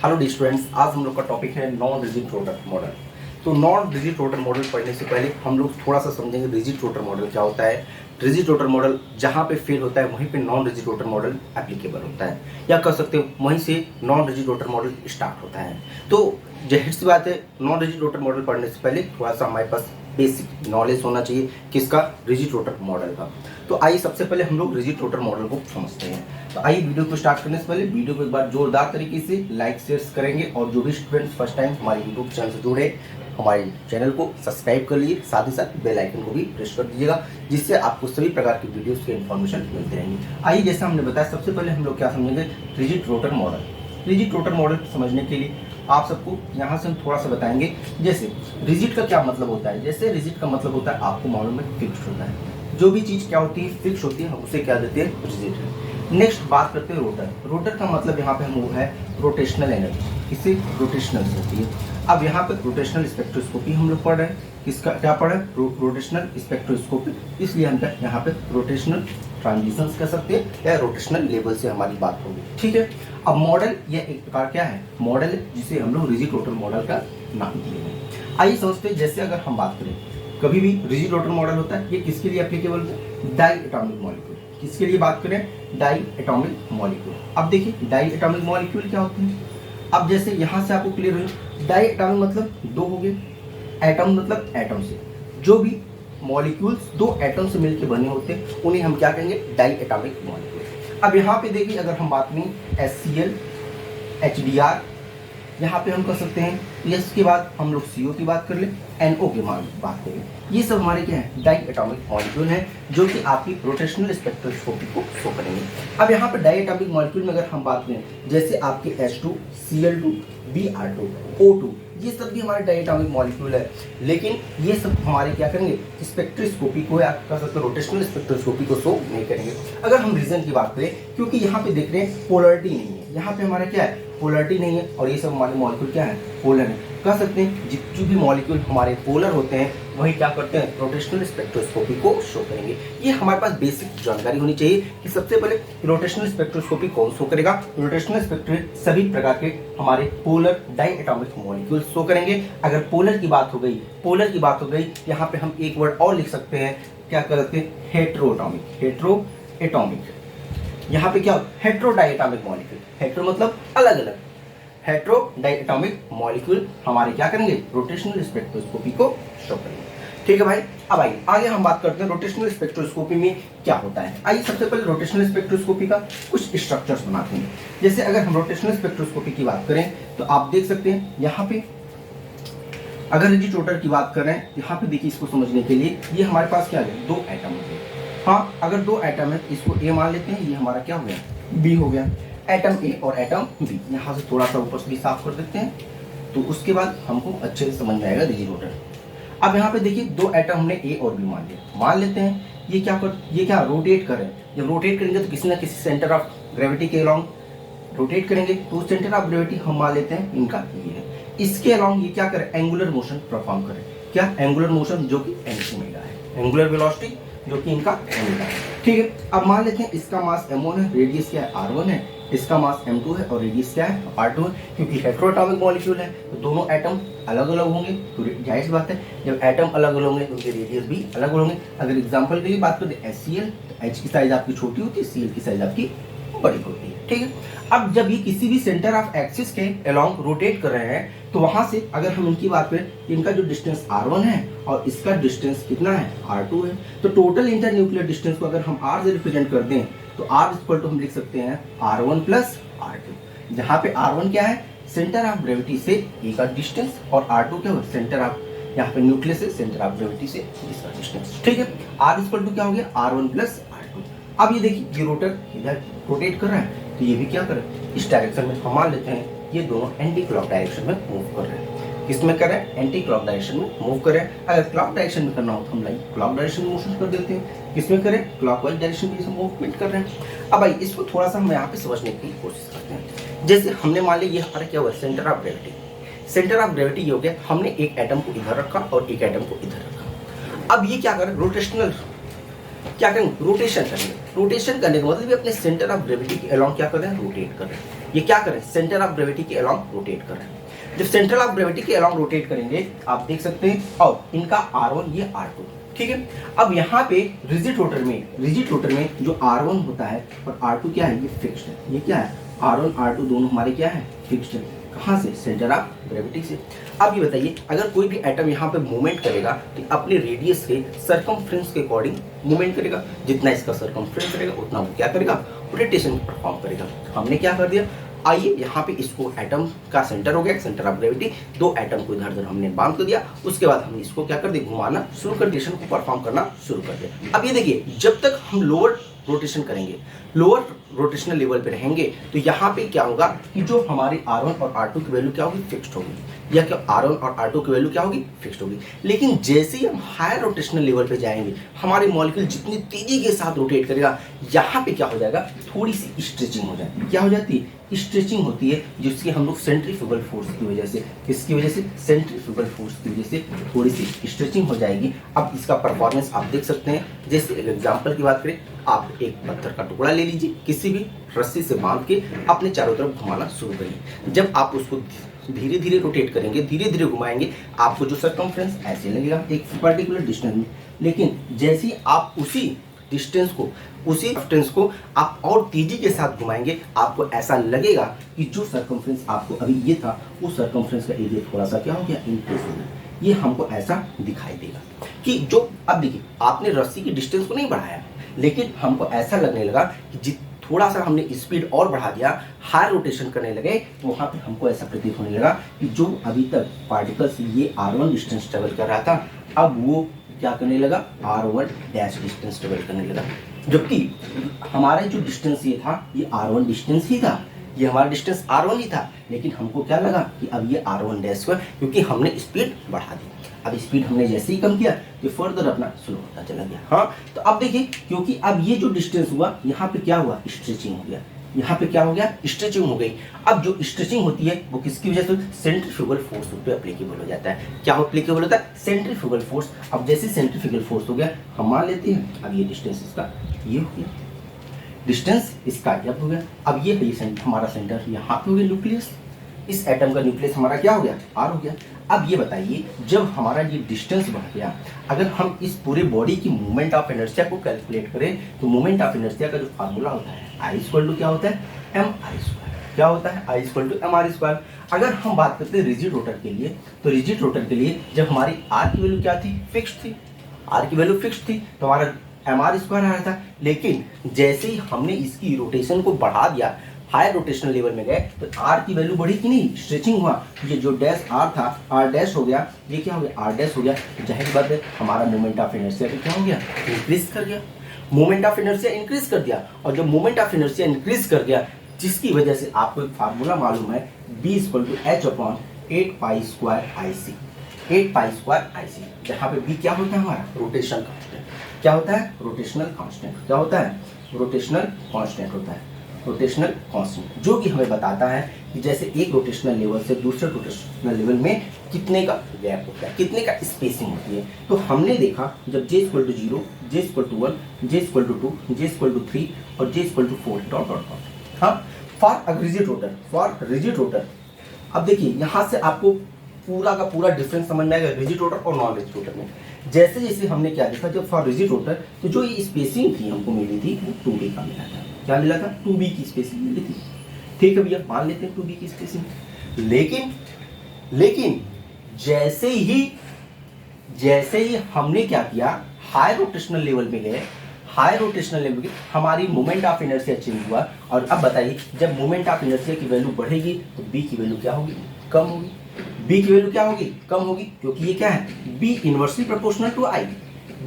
Hello D students, आज हम लोग का टॉपिक है नॉन रिजिड रोटर मॉडल। तो नॉन रिजिड रोटर मॉडल पढ़ने से पहले हम लोग थोड़ा सा समझेंगे रिजिड रोटर मॉडल क्या होता है। रिजिड रोटर मॉडल जहाँ पे फेल होता है वहीं पे non rigid rotor model applicable होता है, या कह सकते हो वहीं से non rigid rotor model start होता है। तो जाहिर सी बात है, नॉन रिजिड रोटर मॉडल पढ़ने से पहले थोड़ा सा हमारे पास बेसिक नॉलेज होना चाहिए किसका, रिजिड रोटर मॉडल का। तो आइए सबसे पहले हम लोग रिजिड रोटर मॉडल को समझते हैं। तो आइए वीडियो को स्टार्ट करने से पहले वीडियो को एक बार जोरदार तरीके से लाइक शेयर करेंगे, और जो भी स्टूडेंट्स फर्स्ट टाइम हमारे यूट्यूब चैनल से जुड़े हमारे चैनल को सब्सक्राइब कर लीजिए, साथ ही साथ बेल आइकन को भी प्रेस कर दीजिएगा, जिससे आपको सभी प्रकार की वीडियोस के इन्फॉर्मेशन मिलती रहेंगी। आइए जैसा हमने बताया, सबसे पहले हम लोग क्या समझेंगे, rigid rotor model. Rigid rotor model समझने के लिए आप सबको यहाँ से हम थोड़ा सा बताएंगे। जैसे रिजिड का क्या मतलब होता है, जैसे रिजिड का मतलब होता है आपको मालूम है फिक्स्ड होता है। जो भी चीज़ क्या होती है, फिक्स होती है, हम उसे क्या देते हैं, रिजिड है। नेक्स्ट बात करते हैं रोटर। रोटर का मतलब यहाँ पे हम वो है रोटेशनल एनर्जी, इससे रोटेशनल होती है। अब यहाँ पे रोटेशनल स्पेक्ट्रोस्कोपी हम लोग पढ़ रहे हैं, किसका क्या पढ़ रहे हैं, रोटेशनल स्पेक्ट्रोस्कोपी। इसलिए हम यहाँ पे रोटेशनल ट्रांजिशंस कह सकते हैं, या रोटेशनल लेवल से हमारी बात होगी, ठीक है। अब मॉडल यह एक प्रकार क्या है, मॉडल है, जिसे हम लोग रिजिड रोटर मॉडल का नाम दिए हैं। आइए समझते हैं, जैसे अगर हम बात करें, कभी भी रिजिड रोटर मॉडल होता है, ये किसके लिए एप्लीकेबल है, डाई एटॉमिक मॉलिक्यूल। किसके लिए बात करें, डाई एटॉमिक मॉलिक्यूल। अब देखिए डाई एटॉमिक मॉलिक्यूल क्या होते हैं। अब जैसे यहाँ से आपको क्लियर हो, डाई एटॉमिक मतलब दो हो गए, एटम मतलब एटम से जो भी मॉलिक्यूल्स दो एटम से मिलकर बने होते हैं उन्हें हम क्या कहेंगे, डाई एटॉमिक मॉलिक्यूल। अब यहाँ पे देखिए, अगर हम बात करें HCl, HBr, यहाँ पे हम कर सकते हैं, इसके बाद हम लोग CO की बात कर ले, NO की बात करें, ये सब हमारे क्या है, डाई एटॉमिक मॉलिक्यूल हैं, जो कि आपकी रोटेशनल स्पेक्ट्रोस्कोपी को शो करेंगे। अब यहाँ पे डाई एटॉमिक मॉलिक्यूल में अगर हम बात करें, जैसे आपके H2, Cl2, Br2, O2, ये सब भी हमारे डाई एटॉमिक मॉलिक्यूल है। लेकिन ये सब हमारे क्या करेंगे, स्पेक्ट्रोस्कोपी को, या कर सकते हैं रोटेशनल स्पेक्ट्रोस्कोपी को शो नहीं करेंगे। अगर हम रीजन की बात करें, क्योंकि यहाँ पे देख रहे हैं पोलरिटी नहीं है, यहाँ पे हमारा क्या है, पोलरिटी नहीं है, और ये सब हमारे मॉलिक्यूल क्या है, पोलर है। कह सकते हैं जो भी मॉलिक्यूल हमारे पोलर होते हैं वही क्या करते हैं, रोटेशनल स्पेक्ट्रोस्कोपी को शो करेंगे। ये हमारे पास बेसिक जानकारी होनी चाहिए कि सबसे पहले रोटेशनल स्पेक्ट्रोस्कोपी कौन शो करेगा, रोटेशनल स्पेक्ट्रोस्कोपी सभी प्रकार के हमारे polar diatomic molecule show करेंगे। अगर पोलर की बात हो गई, यहाँ पे हम एक वर्ड और लिख सकते हैं, क्या करते हैं, हेट्रोएटॉमिक, हेट्रो एटॉमिक। यहाँ पे क्या, hetero diatomic molecule, hetero मतलब अलग अलग, हेट्रो डाई एटॉमिक मॉलिक्यूल हमारे क्या करेंगे, रोटेशनल स्पेक्ट्रोस्कोपी को शो करेंगे, ठीक है भाई। अब आइए आगे हम बात करते हैं रोटेशनल स्पेक्ट्रोस्कोपी में क्या होता है। आइए सबसे पहले रोटेशनल स्पेक्ट्रोस्कोपी का कुछ स्ट्रक्चर्स बनाते हैं। जैसे अगर हम रोटेशनल स्पेक्ट्रोस्कोपी की बात करें तो आप देख सकते हैं यहाँ पे, अगर रिजिड रोटर की बात करें, यहाँ पे देखिए, इसको समझने के लिए ये हमारे पास क्या है, दो एटम है। हाँ, अगर दो एटम है, इसको A मान लेते हैं, ये हमारा क्या हो गया, B हो गया, एटम A और एटम B। यहाँ से थोड़ा सा ऊपर से भी साफ कर देते हैं, तो उसके बाद हमको अच्छे से समझ में आएगा रिजिड रोटर। अब यहाँ पे देखिए, दो एटम हमने A और B मान लेते हैं, ये क्या रोटेट कर रहे हैं। जब रोटेट करेंगे तो किसी ना किसी सेंटर ऑफ ग्रेविटी के अलॉन्ग रोटेट करेंगे, तो सेंटर ऑफ ग्रेविटी हम मान लेते हैं इनका ये है। इसके अलॉन्ग ये क्या करें, एंगुलर मोशन परफॉर्म करें, क्या, एंगुलर मोशन, जो कि एंटीमेगा है, एंगुलर वेलोसिटी जो कि इनका ओमेगा है, ठीक है। अब मान लेते हैं इसका मास m1 है, रेडियस क्या है, r1 है, इसका मास m2 है और रेडियस क्या है, r2 है। क्योंकि हेट्रोएटॉमिक मॉलिक्यूल है तो दोनों एटम अलग अलग होंगे, तो जाहिर सी बात है जब एटम अलग अलग होंगे तो उनके रेडियस भी अलग अलग होंगे। अगर एग्जांपल के लिए बात करें HCl, तो H की साइज आपकी छोटी होती है, Cl की साइज आपकी बड़ी होती है, ठीक है। अब जब ये किसी भी सेंटर ऑफ एक्सिस के अलोंग रोटेट कर रहे हैं, तो वहां से अगर हम इनकी बात करें, इनका जो डिस्टेंस r1 है और इसका डिस्टेंस कितना है, r2 है। तो टोटल इंटर न्यूक्लियर डिस्टेंस को अगर हम r से रिप्रेजेंट कर दें तो r इक्वल टू हम लिख सकते हैं r1 प्लस r2, जहाँ पे r1 क्या है, सेंटर ऑफ ग्रेविटी से ए का डिस्टेंस, और r2 क्या है, सेंटर ऑफ, यहाँ पे न्यूक्लियस से सेंटर ऑफ ग्रेविटी से इसका डिस्टेंस, ठीक है। r इक्वल टू क्या हो गया, r1 प्लस r2। अब ये देखिए, ये रोटर इधर रोटेट कर रहा है, तो ये भी क्या कर रहा है, इस डायरेक्शन में। हम मान लेते हैं ये दोनों एंटी क्लॉक डायरेक्शन में मूव कर रहे हैं। किस में कर रहे हैं, एंटी क्लॉक डायरेक्शन में मूव कर रहे हैं। अगर क्लॉक डायरेक्शन में करना हो तो हम लाइक क्लॉक डायरेक्शन में मोशन कर देते हैं। किस में करें, क्लॉकवाइज डायरेक्शन में मूवमेंट कर रहे हैं। अब भाई इसको थोड़ा सा हम यहाँ पे समझने की कोशिश करते हैं। जैसे हमने मान लिया, ये हमारा क्या हुआ, centre of gravity. Centre of gravity ये हो गया, हमने एक एटम को इधर रखा और एक एटम को इधर रखा। अब ये क्या करें, रोटेशनल, क्या करेंगे, रोटेशन करेंगे। रोटेशन करने का मतलब ये अपने सेंटर ऑफ ग्रेविटी के अलोंग क्या कर रहे हैं, रोटेट कर रहे हैं। ये क्या कर रहे हैं, सेंटर ऑफ ग्रेविटी के अलॉन्ग रोटेट कर रहे हैं। जब सेंटर ऑफ ग्रेविटी के अलॉन्ग रोटेट करेंगे आप देख सकते हैं, और इनका R1 ये R2, ठीक है। अब यहाँ पे रिजिड रोटर में जो R1 होता है और R2 क्या है, ये फिक्स्ड है। ये क्या है, R1 R2 दोनों हमारे क्या है, फिक्स्ड है। कहाँ से, सेंटर ऑफ ग्रेविटी से। अब ये बताइए, अगर कोई भी एटम यहाँ पे मूवमेंट करेगा तो अपने रेडियस के सरकमफ्रेंस के अकॉर्डिंग मूवमेंट करेगा। जितना इसका सरकमफ्रेंस रहेगा उतना वो क्या करेगा, रोटेशन परफॉर्म करेगा। हमने क्या कर दिया, आइए यहाँ पे इसको एटम का सेंटर हो गया, सेंटर ऑफ ग्रेविटी, दो एटम को इधर उधर हमने बांध कर दिया। उसके बाद हमने इसको क्या कर दिया, घुमाना शुरू कर, रोटेशन को परफॉर्म करना शुरू कर दिया। अब ये देखिए, जब तक हम लोअर रोटेशन करेंगे, लोअर रोटेशनल लेवल पे रहेंगे, तो यहाँ पे क्या होगा कि जो हमारी R1 और R2 की वैल्यू क्या होगी, फिक्स्ड होगी। या क्या R1 और R2 की वैल्यू क्या होगी, फिक्स्ड होगी। लेकिन जैसे ही हम हायर रोटेशनल लेवल पे जाएंगे, हमारे मॉलिक्यूल जितनी तेजी के साथ रोटेट करेगा, यहाँ पे क्या हो जाएगा, थोड़ी सी स्ट्रेचिंग हो जाती है। क्या हो जाती है, स्ट्रेचिंग होती है, जिसकी हम लोग सेंट्रीफ्यूगल फोर्स की वजह से, किसकी वजह से, सेंट्रीफ्यूगल फोर्स की वजह से थोड़ी सी स्ट्रेचिंग हो जाएगी। अब इसका परफॉर्मेंस आप देख सकते हैं। जैसे एग्जांपल की बात करें, आप एक पत्थर का टुकड़ा ले लीजिए, किसी भी रस्सी से बांध के अपने चारों तरफ घुमाना शुरू करिए। जब आप उसको धीरे धीरे रोटेट करेंगे, धीरे धीरे घुमाएंगे, आपको जो सरकमफ्रेंस ऐसे लगेगा एक पर्टिकुलर डिस्टेंस में। लेकिन जैसे ही आप उसी डिस्टेंस को आप और तेजी के साथ घुमाएंगे, आपको ऐसा लगेगा कि जो सरकमफ्रेंस आपको अभी ये था, उस सरकमफ्रेंस का एरिया थोड़ा सा क्या हो गया, इंक्रीज हो गया। ये हमको ऐसा दिखाई देगा कि जो, अब देखिए आपने रस्सी की डिस्टेंस को नहीं बढ़ाया, लेकिन हमको ऐसा लगने लगा कि थोड़ा सा हमने स्पीड और बढ़ा दिया, हाई रोटेशन करने लगे, तो वहाँ पे हमको ऐसा प्रतीत होने लगा कि जो अभी तक पार्टिकल्स ये R1 डिस्टेंस ट्रेवल कर रहा था, अब वो क्या करने लगा, R1 डैश डिस्टेंस ट्रेवल करने लगा। जबकि हमारा जो डिस्टेंस ये था, ये R1 डिस्टेंस ही था, ये हमारा डिस्टेंस R1 ही था। लेकिन हमको क्या लगा कि अब ये R1 डैश हुआ, क्योंकि हमने स्पीड बढ़ा दी। अब स्पीड हमने जैसे ही कम किया, ये फर्दर अपना स्लो होता चला गया। हाँ, तो अब देखिए, क्योंकि अब ये जो डिस्टेंस हुआ, यहाँ पे क्या हुआ, स्ट्रेचिंग हो गया। यहाँ पे क्या हो गया, स्ट्रेचिंग हो गई। अब जो स्ट्रेचिंग होती है वो किसकी वजह से, सेंट्रीफ्यूगल फोर्स पे एप्लीकेबल हो जाता है। क्या एप्लीकेबल होता है, सेंट्रीफ्यूगल फोर्स। अब जैसे सेंट्रीफ्यूगल फोर्स हो गया, हम मान लेते हैं अब ये डिस्टेंस इसका ये हो गया, डिस्टेंस इसका ये हो गया। अब ये हमारा सेंटर यहाँ पे हो गया, न्यूक्लियस, इस एटम का न्यूक्लियस हमारा क्या हो गया, R हो गया। अब ये बताइए, जब हमारा ये डिस्टेंस बढ़ गया, अगर हम इस पूरे बॉडी की मूवमेंट ऑफ इनर्शिया को कैलकुलेट करें, तो मूवमेंट ऑफ इनर्शिया का जो फार्मूला होता है, I= क्या होता है, mr²। क्या होता है, I=mr²। अगर हम बात करते हैं रिजिड रोटर के लिए, तो रिजिड रोटर के लिए जब हमारी R की वैल्यू क्या थी, फिक्स्ड थी, R की वैल्यू फिक्स्ड थी, तो हमारा mr² आ रहा था। लेकिन जैसे ही हमने इसकी रोटेशन को बढ़ा दिया, हायर रोटेशनल लेवल में गए, तो R की वैल्यू बढ़ी कि नहीं, स्ट्रेचिंग हुआ। ये जो डैश R था, R डैश हो गया, ये क्या हो गया, R डैश हो गया। तो जाहिर बात है हमारा मोमेंट ऑफ इनर्शिया भी क्या हो गया, इंक्रीज कर गया। मोमेंट ऑफ इनर्शिया इंक्रीज कर दिया, और जब मोमेंट ऑफ इनर्शिया इंक्रीज कर गया, जिसकी वजह से आपको एक फार्मूला मालूम है, B=H/8π²IC, 8π²IC, जहाँ पे B क्या होता है, हमारा रोटेशन कांस्टेंट। क्या होता है, रोटेशनल कांस्टेंट। क्या होता है, रोटेशनल कांस्टेंट होता है, रोटेशनल कांस्टेंट, जो कि हमें बताता है कि जैसे एक रोटेशनल लेवल से दूसरे रोटेशनल लेवल में कितने का गैप होता है, कितने का स्पेसिंग होती है। तो हमने देखा, जब J=0, J=1, J=2, J=3 और J=4 ... हाँ, फॉर रिजिड रोटर। अब देखिए, यहाँ से आपको पूरा का पूरा डिफरेंस समझ में आएगा रिजिड रोटर और नॉन रिजिड रोटर में। जैसे जैसे हमने क्या देखा, जब फॉर रिजिड रोटर, तो जो ये स्पेसिंग थी हमको मिली थी, वो 2B का मिला था। क्या मिला था, 2B की स्पेसिंग मिली थी। ठीक है भैया, मान लेते हैं 2B की स्पेसिंग। लेकिन जैसे ही हमने क्या किया, हाई रोटेशनल लेवल पे गए, हाई रोटेशनल लेवल की हमारी मोमेंट ऑफ इनर्शिया चेंज हुआ। और अब बताइए, जब मोमेंट ऑफ इनर्शिया की वैल्यू बढ़ेगी, तो B की वैल्यू क्या होगी, कम होगी। B की वैल्यू क्या होगी, कम होगी, क्योंकि ये क्या है, B inversely proportional to I,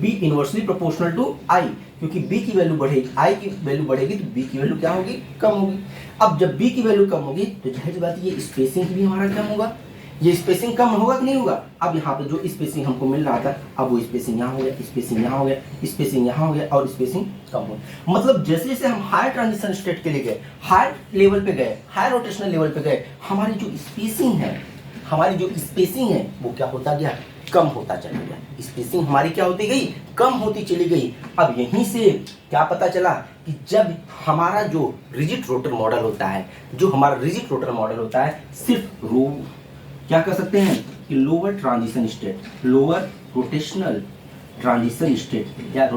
B inversely proportional to I, क्योंकि B की वैल्यू बढ़ेगी, I की वैल्यू बढ़ेगी, तो B की वैल्यू क्या होगी, कम होगी। अब जब B की वैल्यू कम होगी, तो जाहिर बात है ये स्पेसिंग भी हमारा कम होगा। ये स्पेसिंग कम होगा कि नहीं होगा। अब यहाँ पे जो स्पेसिंग हमको मिल रहा था, अब वो स्पेसिंग यहाँ हो गया, स्पेसिंग यहाँ हो गया, स्पेसिंग यहाँ हो गया, और स्पेसिंग कम हो गया। मतलब जैसे जैसे हम हायर ट्रांजिशन स्टेट के लिए गए, हायर लेवल पे गए, हायर रोटेशनल लेवल पे गए, हमारी जो स्पेसिंग है वो क्या होता गया, कम होता चला गया। स्पेसिंग हमारी क्या होती गई, कम होती चली गई। अब यहीं से क्या पता चला कि जब हमारा जो रिजिड रोटर मॉडल होता है, जो हमारा रिजिड रोटर मॉडल होता है, सिर्फ क्या कर सकते हैं कि lower transition state, lower rotational transition state या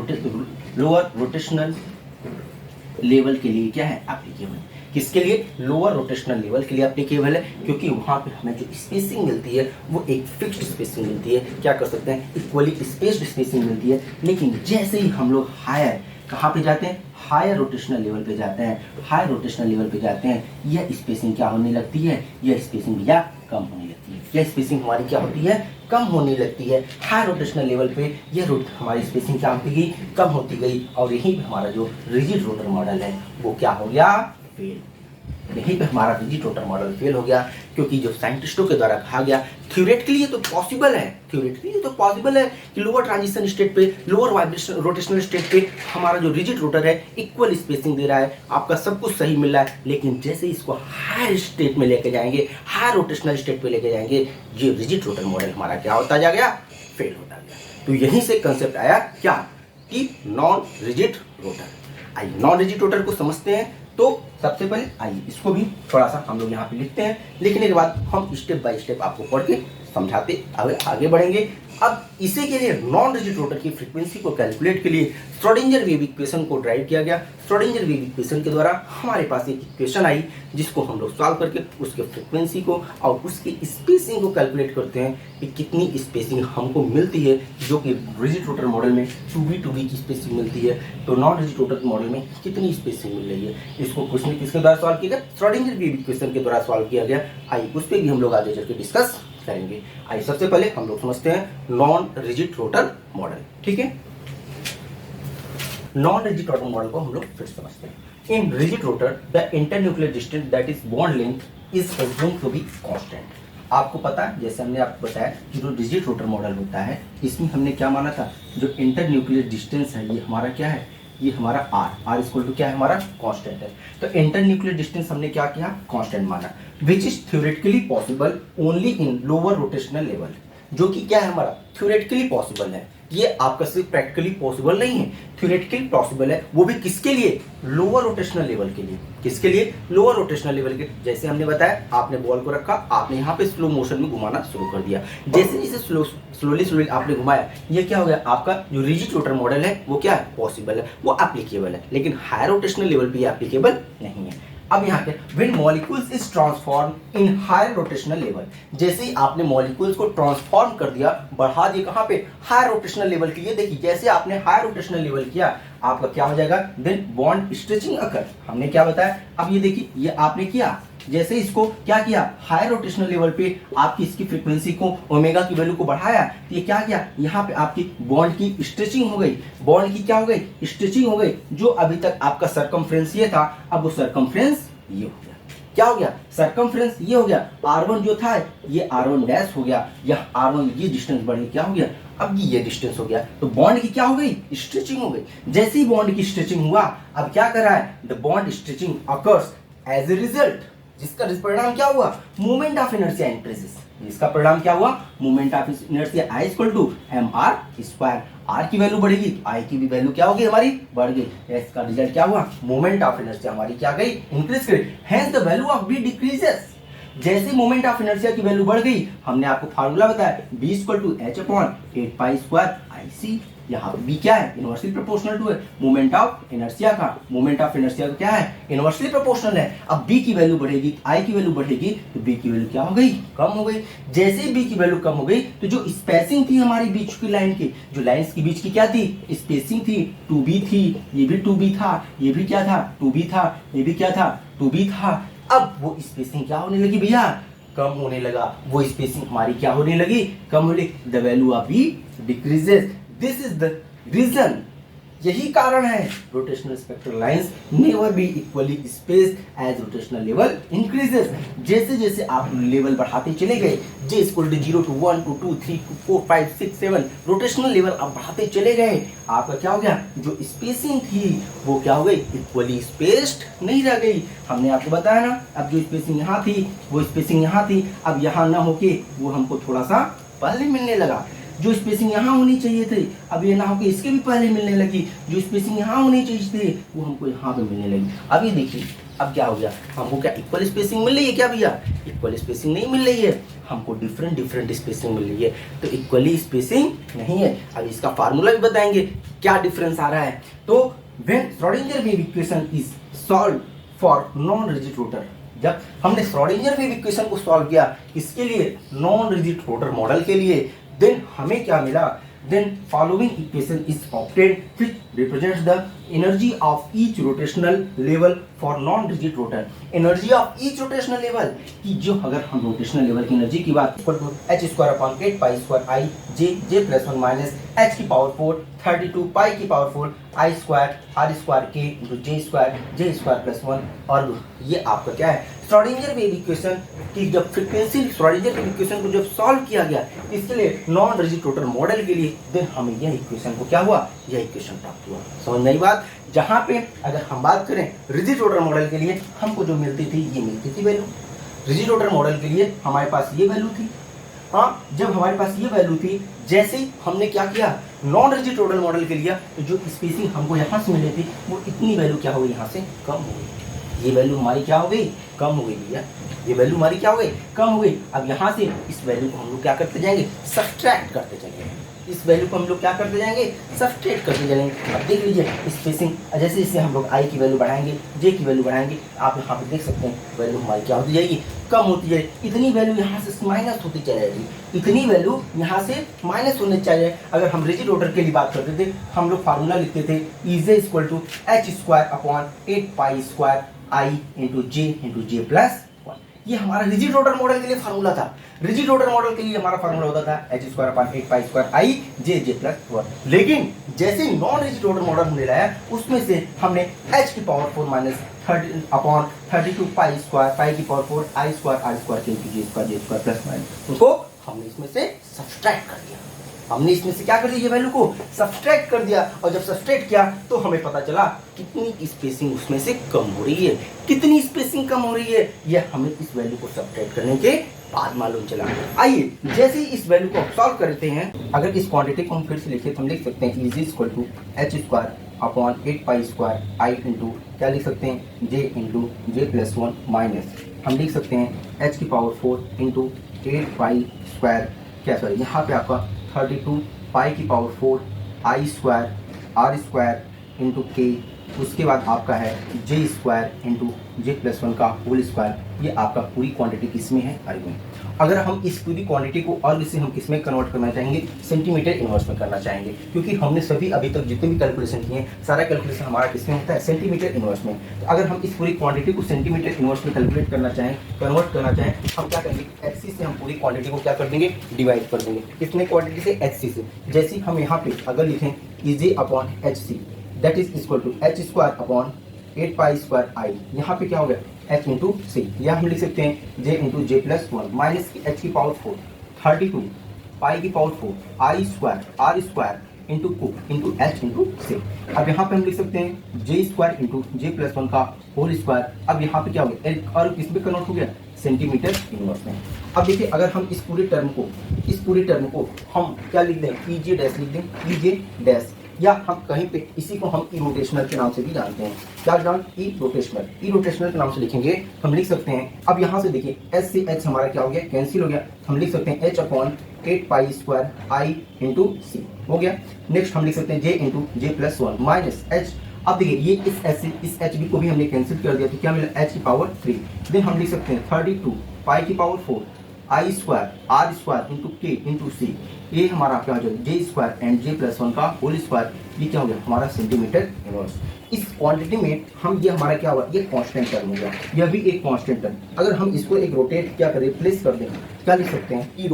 लोअर रोटेशनल लेवल के लिए क्या है एप्लीकेबल। किसके लिए? लोअर रोटेशनल लेवल के लिए एप्लीकेबल है, क्योंकि वहाँ पे हमें जो स्पेसिंग मिलती है वो एक फिक्स्ड स्पेसिंग मिलती है। क्या कर सकते हैं? इक्वली स्पेस्ड स्पेसिंग मिलती है। लेकिन जैसे ही हम लोग हायर कहाँ पे जाते हैं? हायर रोटेशनल लेवल पे जाते हैं। हायर रोटेशनल लेवल पे जाते हैं, यह स्पेसिंग क्या होने लगती है? यह स्पेसिंग भैया कम होने लगती है। यह स्पेसिंग हमारी क्या होती है? कम होने लगती है। हायर रोटेशनल लेवल पे यह हमारी स्पेसिंग क्या होती गई? कम होती गई। और यहीं पे हमारा जो रिजिड रोटर मॉडल है वो क्या हो गया? फेल। यहीं पे हमारा रिजिड रोटर मॉडल फेल हो गया, क्योंकि जो साइंटिस्टों के द्वारा कहा गया थ्योरेटिकली ये तो पॉसिबल है, थ्योरेटिकली ये तो पॉसिबल है कि लोअर ट्रांजिशन स्टेट पे, लोअर वाइब्रेशन रोटेशनल स्टेट पे हमारा जो रिजिड रोटर है इक्वल स्पेसिंग दे रहा है, आपका सब कुछ सही मिल रहा है। लेकिन जैसे इसको हायर स्टेट में लेके जाएंगे, हायर रोटेशनल स्टेट पे लेके जाएंगे, ये रिजिड रोटर मॉडल हमारा क्या होता जा गया? फेल होता गया। तो यहीं से कंसेप्ट आया क्या कि नॉन रिजिड रोटर। आइए नॉन रिजिड रोटर को समझते हैं। तो सबसे पहले आइए इसको भी थोड़ा सा हम लोग यहाँ पे लिखते हैं, लिखने के बाद हम स्टेप बाय स्टेप आपको पढ़ के समझाते आगे बढ़ेंगे। अब इसी के लिए नॉन रिजिड रोटर की फ्रीक्वेंसी को कैलकुलेट के लिए श्रोडिंगर वेव इक्वेशन को ड्राइव किया गया। श्रोडिंगर वेव इक्वेशन के द्वारा हमारे पास एक इक्वेशन आई, जिसको हम लोग सॉल्व करके उसके फ्रीक्वेंसी को और उसकी स्पेसिंग को कैलकुलेट करते हैं कि कितनी स्पेसिंग हमको मिलती है, जो कि रिजिड रोटर मॉडल में 2v2v की स्पेसिंग मिलती है। तो नॉन रिजिड रोटर मॉडल में कितनी स्पेसिंग मिल रही है, इसको किसके द्वारा सॉल्व किया गया? श्रोडिंगर वेव इक्वेशन के द्वारा सॉल्व किया गया। आइए उस पर भी हम लोग आगे चल के डिस्कस करेंगे। आइए सबसे पहले हम लोग समझते हैं नॉन रिजिड रोटर मॉडल। ठीक है, नॉन रिजिड रोटर मॉडल को हम लोग फिर समझते हैं। In rigid rotor the internuclear distance that is bond length is assumed to be constant. आपको पता है, जैसे हमने आपको बताया कि जो रिजिड रोटर मॉडल होता है इसमें हमने क्या माना था? जो इंटरन्यूक्लियर डिस्टेंस है ये हमारा क्या है? ये हमारा r इक्वल टू क्या है? हमारा कांस्टेंट है। तो इंटरन्यूक्लियर डिस्टेंस हमने क्या किया? कांस्टेंट माना, which is theoretically possible only in lower rotational level. जो कि क्या है? हमारा थ्योरेटिकली पॉसिबल है, ये आपका सिर्फ प्रैक्टिकली पॉसिबल नहीं है, थ्योरेटिकली पॉसिबल है। वो भी किसके लिए? लोअर रोटेशनल लेवल के लिए। किसके लिए? लोअर रोटेशनल लेवल के। जैसे हमने बताया, आपने बॉल को रखा, आपने यहाँ पे स्लो मोशन में घुमाना शुरू कर दिया। जैसे जैसे स्लोली आपने घुमाया, ये क्या हो गया? आपका जो रिजिड रोटर मॉडल है वो क्या है? पॉसिबल है, वो एप्लीकेबल है। लेकिन हायर रोटेशनल लेवल पे एप्लीकेबल नहीं है। अब यहाँ पे when molecules is transform in higher rotational level, जैसे ही आपने मॉलिक्यूल्स को ट्रांसफॉर्म कर दिया, बढ़ा दिया कहाँ पे? हायर रोटेशनल लेवल के लिए। देखिए जैसे आपने हायर रोटेशनल लेवल किया, आपका क्या हो जाएगा? देन बॉन्ड स्ट्रेचिंग अकर। हमने क्या बताया? अब ये देखिए, ये आपने किया, जैसे इसको क्या किया? हायर रोटेशनल लेवल पे आपकी इसकी फ्रीक्वेंसी को, ओमेगा की वैल्यू को बढ़ाया, तो ये क्या किया? यहाँ पे आपकी बॉन्ड की स्ट्रेचिंग हो गई। बॉन्ड की क्या हो गई? स्ट्रेचिंग हो गई। जो अभी तक आपका सरकमफ्रेंस ये था, अब वो सरकमफ्रेंस ये हो गया। क्या हो गया? सरकमफ्रेंस ये हो गया। R1 जो था ये R1 डैश हो गया, या R1 ये डिस्टेंस बढ़ गया। क्या हो गया? अब ये डिस्टेंस हो गया। तो बॉन्ड की क्या हो गई? स्ट्रेचिंग हो गई। जैसे ही बॉन्ड की स्ट्रेचिंग हुआ, अब क्या कर रहा है? The bond stretching occurs as a result, जिसका परिणाम क्या हुआ? Movement of inertia increases. इसका परिणाम क्या हुआ? Movement of inertia I equal to mr²। r की वैल्यू बढ़ेगी तो I की भी वैल्यू क्या होगी? हमारी बढ़ गई। इसका रिजल्ट क्या हुआ? मूवमेंट ऑफ इनर्शिया हमारी क्या गई? इंक्रीज कर। Hence the value of b decreases. जैसे मोमेंट ऑफ इनर्शिया की वैल्यू बढ़ गई, हमने आपको फार्मूला बताया b इक्वल टू h/8π²IC। यहाँ पे b क्या है? इनवर्सली प्रोपोर्शनल टू है मोमेंट ऑफ इनर्शिया का। मोमेंट ऑफ इनर्शिया का क्या है? इनवर्सली प्रोपोर्शनल है। अब b की वैल्यू बढ़ेगी, I की वैल्यू बढ़ेगी, तो b की वैल्यू क्या हो गई? कम हो गई। जैसे ही b की वैल्यू कम हो गई, तो जो स्पेसिंग थी हमारी बीच की लाइन की, जो लाइंस के बीच की क्या थी? स्पेसिंग थी, 2b थी, ये भी 2b था, ये भी क्या था? 2b था, ये भी क्या था? 2b था। अब वो स्पेसिंग क्या होने लगी भैया? कम होने लगा। वो स्पेसिंग हमारी क्या होने लगी? कम होने लगी। The value of b decreases. This is the reason, यही कारण है rotational spectral lines never be equally spaced as rotational level increases. जैसे जैसे आप लेवल बढ़ाते चले गए, J equal to 0 to 1 to 2 3 to 4 5 6 7 rotational level आप बढ़ाते चले गए, आपका क्या हो गया? जो स्पेसिंग थी वो क्या हो गई? इक्वली स्पेस्ड नहीं रह गई। हमने आपको बताया ना, अब जो स्पेसिंग यहाँ थी वो स्पेसिंग यहाँ थी, अब यहाँ ना होके वो हमको थोड़ा सा पहले मिलने लगा। जो स्पेसिंग यहाँ होनी चाहिए थे अब ये ना होकर इसके भी पहले मिलने लगी, जो स्पेसिंग यहाँ होनी चाहिए थी वो हमको यहाँ पे मिलने लगी। अब ये देखिए अब क्या हो गया, हमको क्या इक्वल स्पेसिंग मिल रही है क्या भैया? इक्वल स्पेसिंग नहीं मिल रही है, हमको डिफरेंट स्पेसिंग मिल रही है। तो इक्वली स्पेसिंग नहीं है। अब इसका फार्मूला भी बताएंगे क्या डिफरेंस आ रहा है। तो when Schrodinger wave equation is solve for non rigid rotor, जब हमने श्रोडिंगर वेव इक्वेशन को सॉल्व किया किसके लिए? नॉन रिजिड रोटर मॉडल के लिए, देन हमें क्या मिला? Then following equation is obtained which represents the energy of each rotational level for non rigid rotor. Energy of each rotational level की जो अगर हम रोटेशनल लेवल की एनर्जी की बात h square upon 8 pi square I J plus 1 minus h की power 4 32 pi की power 4 I square R square K into J square plus 1। और ये आपका क्या है? श्रोडिंगर वेव इक्वेशन की जब फ्रीक्वेंसी श्रोडिंगर वेव इक्वेशन को जब सॉल्व किया गया इसके लिए नॉन रिजिड रोटर मॉडल के लिए, देन हमें यह इक्वेशन को क्या हुआ? यह इक्वेशन प्राप्त हुआ। समझ में आई बात? जहां पे अगर हम बात करें रिजिड रोटर मॉडल के लिए हमको जो मिलती थी ये मिलती थी वैल्यू, रिजिड रोटर मॉडल के लिए हमारे पास ये वैल्यू थी। हाँ, जब हमारे पास ये वैल्यू थी, जैसे ही हमने क्या किया नॉन रिजिड रोटर मॉडल के लिए तो जो स्पेसिंग हमको यहाँ से मिली थी वो इतनी वैल्यू क्या हो गई? यहाँ से कम हो गई। ये वैल्यू हमारी क्या हो गई? कम हो गई भैया। ये वैल्यू हमारी क्या हो गई? कम हो गई। अब यहाँ से इस वैल्यू को हम लोग क्या करते जाएंगे? सब्ट्रैक्ट करते चलेंगे। इस वैल्यू को हम लोग क्या करते जाएंगे? सब्ट्रैक्ट करते जाएंगे। अब देख लीजिए स्पेसिंग जैसे जैसे हम लोग आई की वैल्यू बढ़ाएंगे, जे की वैल्यू बढ़ाएंगे, आप यहाँ पे देख सकते हैं वैल्यू हमारी क्या होती जाएगी? कम होती जाएगी। इतनी वैल्यू यहाँ से माइनस होती चली जाएगी, इतनी वैल्यू यहाँ से माइनस होने चाहिए। अगर हम रिजिड रोटर के लिए बात करते थे हम लोग फार्मूला लिखते थे is equal to h square upon 8 pi square I into J plus 1। ये हमारा रिजिड रोटर मॉडल के लिए फार्मूला था। रिजिड रोटर मॉडल के लिए हमारा फार्मूला होता था h square upon 8 pi square I J plus 1। लेकिन जैसे नॉन रिजिड रोटर मॉडल हमने लाया उसमें से हमने h की power 4 minus 30 upon 32 pi square pi की power 4 I square R square K into J square plus 1 उसको हमने इसमें से सब्ट्रैक्ट कर दिया। हमने इसमें से क्या कर दिया? ये वैल्यू को सब्ट्रैक्ट कर दिया। और जब सब्ट्रैक्ट किया तो हमें पता चला कितनी स्पेसिंग उसमें से कम हो रही है। कितनी स्पेसिंग कम हो रही है ये हमें इस वैल्यू को सब्ट्रैक्ट करने के बाद मालूम चला। आइए जैसे ही इस वैल्यू को सॉल्व करते हैं, अगर इस क्वांटिटी को हम फिर से लिखें तो हम लिख सकते हैं is equal to h square upon 8 pi square I into क्या लिख सकते हैं? जे प्लस 1 माइनस हम लिख सकते हैं h की पावर 4 इंटू 8 पाई स्क्वायर क्या सॉरी यहाँ पे आपका 32 पाई की power 4 I square R square into K, उसके बाद आपका है J square into J plus 1 का होल स्क्वायर। ये आपका पूरी क्वांटिटी किस में है? अर्ग में। अगर हम इस पूरी क्वांटिटी को अर्ग से हम किस में कन्वर्ट करना चाहेंगे? सेंटीमीटर इनवर्स में करना चाहेंगे, क्योंकि हमने सभी अभी तक जितने भी कैलकुलेशन किए हैं सारा कैलकुलेशन हमारा किस में होता है? सेंटीमीटर इनवर्स में। तो अगर हम इस पूरी क्वांटिटी को सेंटीमीटर इनवर्स में कैलकुलेट करना चाहें, कन्वर्ट करना चाहें, हम क्या करेंगे? HC से हम पूरी क्वांटिटी को क्या कर देंगे? डिवाइड कर देंगे। कितने क्वांटिटी से? HC से। जैसे हम यहाँ पे अगर लिखें EJ upon HC that is equal to h square upon 8 pi square I, यहाँ पे क्या हो गया? h इंटू सी, या हम लिख सकते हैं j into J plus 1 minus h की पावर 4 32 पाई की power 4 I square R square into K into h into C. अब यहाँ पे हम लिख सकते हैं j square into J plus 1 का होल स्क्वायर। अब यहाँ पे क्या हो गया? और किस में कन्वर्ट हो गया? सेंटीमीटर इनवर्स में। अब देखिए अगर हम इस पूरे टर्म को हम क्या लिख दें? EJ डैश लिख दें, EJ डैश, या हम कहीं पे इसी को हम ई रोटेशनल के नाम से भी जानते हैं। क्या जान? ई रोटेशनल के नाम से लिखेंगे। हम लिख सकते हैं अब यहाँ से देखिए एच से एच हमारा क्या हो गया? कैंसिल हो गया। हम लिख सकते हैं h upon 8 pi square I into सी हो गया। नेक्स्ट हम लिख सकते हैं j into J plus 1 minus h। अब देखिए ये इस h से इस h भी को भी हमने कैंसिल कर दिया तो क्या मिला? h की पावर 3। देन हम लिख सकते हैं 32 पाई की power 4 I square R square into K into C. ये हमारा क्या हो जाएगा? J square and J plus 1 का होल स्क्वायर। ये क्या हो गया? हमारा सेंटीमीटर इनवर्स। इस क्वांटिटी में हम ये हमारा क्या हुआ? ये कांस्टेंट टर्म हो गया, यह भी एक कांस्टेंट टर्म। अगर हम इसको एक रोटेट क्या करें? रिप्लेस कर दें, क्या लिख सकते हैं? ई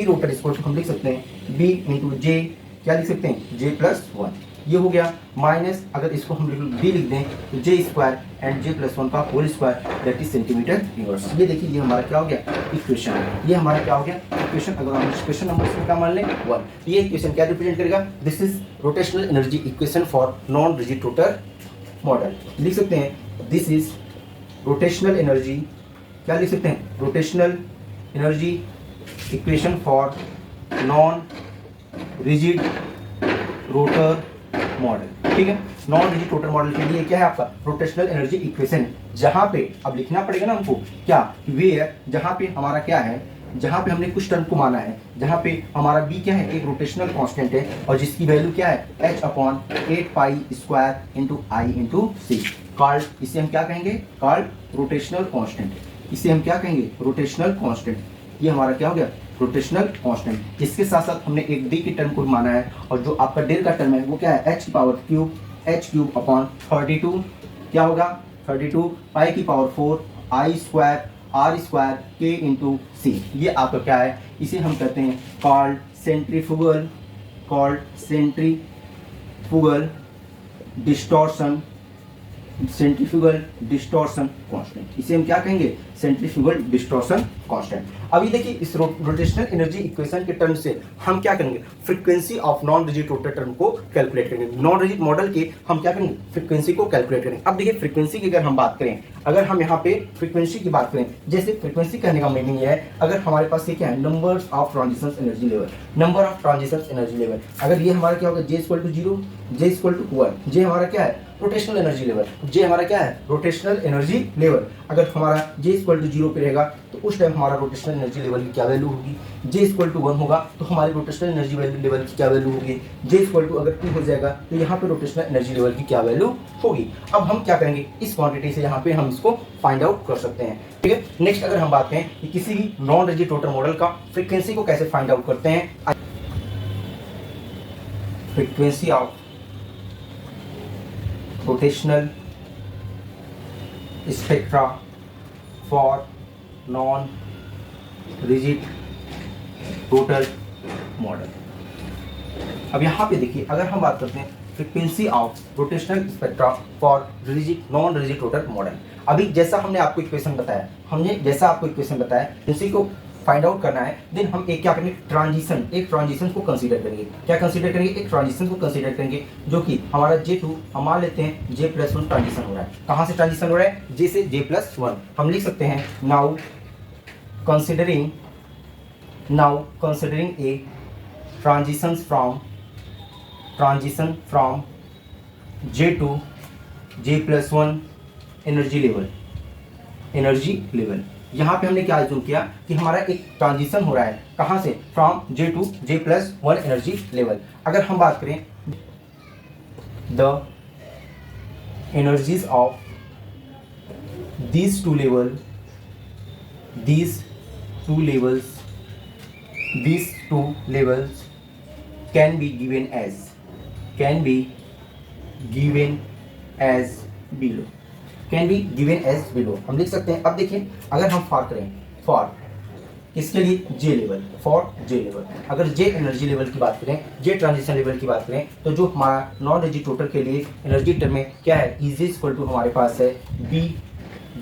रोटर इसको हम लिख सकते हैं बी इंटू जे, क्या लिख सकते हैं? जे प्लस 1। ये हो गया माइनस, अगर इसको हम बी लिख दें तो J square and J plus 1 का whole square that is centimetre inverse. ये देखिए ये हमारा क्या हो गया? इक्वेशन। ये हमारा क्या हो गया? इक्वेशन। अगर हम इक्वेशन नंबर इसमें क्या मान लें? 1। ये इक्वेशन क्या रिप्रेजेंट करेगा? This is rotational energy equation for non rigid rotor model. लिख सकते हैं दिस इज रोटेशनल एनर्जी, क्या लिख सकते हैं? Rotational energy equation for non rigid rotor model. ठीक है, नॉन रिजिड रोटर मॉडल के लिए क्या है आपका रोटेशनल एनर्जी इक्वेशन, जहां पे अब लिखना पड़ेगा ना हमको क्या, वेयर, जहां पे हमारा क्या है, जहां पे हमने कुछ टर्म को माना है, जहां पे हमारा बी क्या है, एक रोटेशनल कांस्टेंट है और जिसकी वैल्यू क्या है h/8 पाई स्क्वायर इंटू आई इंटू सी, कॉल्ड, इसे हम क्या कहेंगे, कॉल्ड रोटेशनल कांस्टेंट, इसे हम क्या कहेंगे, रोटेशनल कांस्टेंट। ये हमारा क्या हो गया, रोटेशनल कांस्टेंट। इसके साथ साथ हमने एक डी की टर्म को माना है और जो आपका डेल का टर्म है वो क्या है, h³ अपॉन 32 क्या होगा, 32 पाई की power 4 I square R square K into C. ये आपका क्या है, इसे हम कहते हैं called centrifugal distortion, centrifugal distortion constant, इसे हम क्या कहेंगे, सेंट्रीफ्यूगल डिस्टॉर्शन कांस्टेंट। अभी देखिए इस रोटेशनल एनर्जी इक्वेशन के टर्म से हम क्या करेंगे, frequency of non rigid rotor term को कैलकुलेट करेंगे। नॉन रिजिड मॉडल के हम क्या करेंगे, फ्रीक्वेंसी को कैलकुलेट करेंगे। अब देखिए फ्रीक्वेंसी की अगर हम बात करें, अगर हम यहाँ पे फ्रीक्वेंसी की बात करें, जैसे फ्रीक्वेंसी कहने का मीनिंग है, अगर हमारे पास ये क्या है, numbers of transition energy level, number of transition energy level, अगर ये हमारा क्या होगा, J=0, J=1, J हमारा क्या है, रोटेशनल एनर्जी लेवल, J हमारा क्या है, रोटेशनल एनर्जी लेवल। अगर हमारा J=0 पे रहेगा तो उस टाइम हमारा रोटेशनल एनर्जी लेवल की क्या वैल्यू होगी, J=1 होगा तो हमारी रोटेशनल एनर्जी लेवल की क्या वैल्यू होगी, J=अगर 2 हो जाएगा तो यहाँ पे रोटेशनल एनर्जी लेवल की क्या वैल्यू होगी। अब हम क्या करेंगे, इस क्वांटिटी से यहाँ पे हम इसको फाइंड आउट कर सकते हैं। ठीक है, नेक्स्ट अगर हम बात करें कि किसी भी नॉन रिजिड रोटर मॉडल का फ्रीक्वेंसी को कैसे फाइंड आउट करते हैं, frequency of rotational spectra for non rigid rotor model. अब यहाँ पे देखिए अगर हम बात करते हैं frequency of rotational spectra for rigid non rigid rotor model, अभी जैसा हमने आपको इक्वेशन बताया, इसी को फाइंड आउट करना है, देन हम एक क्या करेंगे, एक ट्रांजिशन को कंसीडर करेंगे। क्या कंसीडर करेंगे, एक ट्रांजिशन को कंसीडर करेंगे जो कि हमारा J2, हम मान लेते हैं J+1 ट्रांजिशन हो रहा है। कहाँ से ट्रांजिशन हो रहा है, J से J+1। हम लिख सकते हैं now considering a transition from J to J+1 energy level. यहाँ पे हमने क्या अज्यूम किया कि हमारा एक ट्रांजिशन हो रहा है, कहाँ से, from J to J+1 energy level. अगर हम बात करें the energies of these two levels can be given as below। हम लिख सकते हैं। अब देखिए अगर हम फॉर किसके लिए, J लेवल, अगर J एनर्जी लेवल की बात करें, J ट्रांजिशन लेवल की बात करें, तो जो हमारा नॉन रिजिड रोटर के लिए एनर्जी टर्म में क्या है, E= हमारे पास है B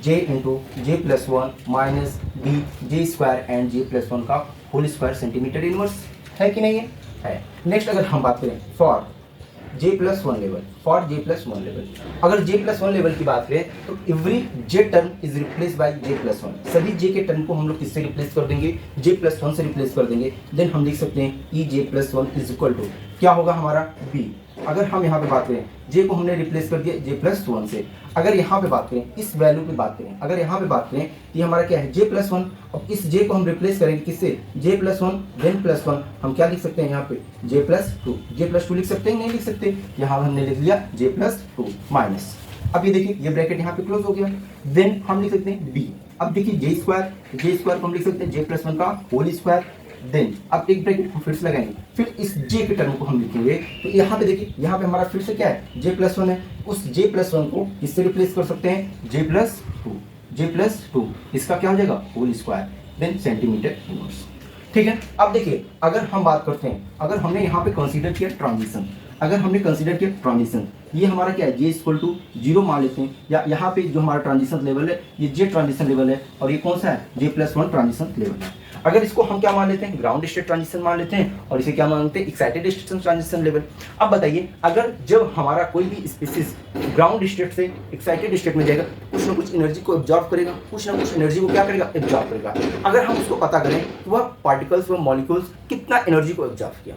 J into J+1 minus B J² and J+1 का होल स्क्वायर सेंटीमीटर इनवर्स, है कि नहीं है। नेक्स्ट अगर हम बात करें फॉर J+1 लेवल, अगर J+1 लेवल की बात करें तो every J term is replace by J+1। सभी J के टर्म को हम लोग किससे रिप्लेस कर देंगे, J+1 से रिप्लेस कर देंगे। देन हम लिख सकते हैं EJ+1 इज इक्वल टू क्या होगा हमारा B। अगर हम यहाँ पे बात करें J को हमने रिप्लेस कर दिया J+1 से, अगर यहाँ पे बात करें इस वैल्यू पे बात करें, अगर यहाँ पे बात करें तो ये हमारा क्या है J+1। अब इस J को हम रिप्लेस करेंगे किससे, J+1 देन +1, हम क्या लिख सकते हैं यहाँ पे J+2 लिख सकते हैं, नहीं लिख सकते, यहाँ हमने लिख लिया J+2 माइनस। अब ये देखिए ये ब्रैकेट यहाँ पे क्लोज हो गया। देन हम लिख सकते हैं B। अब देखिए J² को हम लिख सकते हैं J+1 का होल स्क्वायर। देन अब एक ब्रैकेट हम फिर से लगाएंगे, फिर इस J के टर्म को हम लिखेंगे, तो यहाँ पे देखिए यहाँ पे हमारा फिर से क्या है, J+1 है, उस J+1 को किससे रिप्लेस कर सकते हैं, J+2, इसका क्या हो जाएगा, whole square, then centimetre inverse. ठीक है, अब देखिए अगर हम बात करते हैं, अगर हमने यहाँ पे कंसीडर किया ट्रांजिशन, ये हमारा क्या है, J=0 मान लेते हैं, या यहाँ पे जो हमारा ट्रांजिशन लेवल है ये J ट्रांजिशन लेवल है और ये कौन सा है, J+1 ट्रांजिशन लेवल है। अगर इसको हम क्या मान लेते हैं, ग्राउंड स्टेट ट्रांजिशन मान लेते हैं और इसे क्या मानते हैं, एक्साइटेड स्टेट ट्रांजिशन लेवल। अब बताइए अगर जब हमारा कोई भी स्पीसीज ग्राउंड स्टेट से एक्साइटेड स्टेट में जाएगा कुछ ना कुछ एनर्जी को एब्जॉर्ब करेगा, कुछ ना कुछ एनर्जी को क्या करेगा, एब्जॉर्ब करेगा। अगर हम उसको पता करें तो वह पार्टिकल्स व मॉलिक्यूल्स कितना एनर्जी को एब्जॉर्ब किया।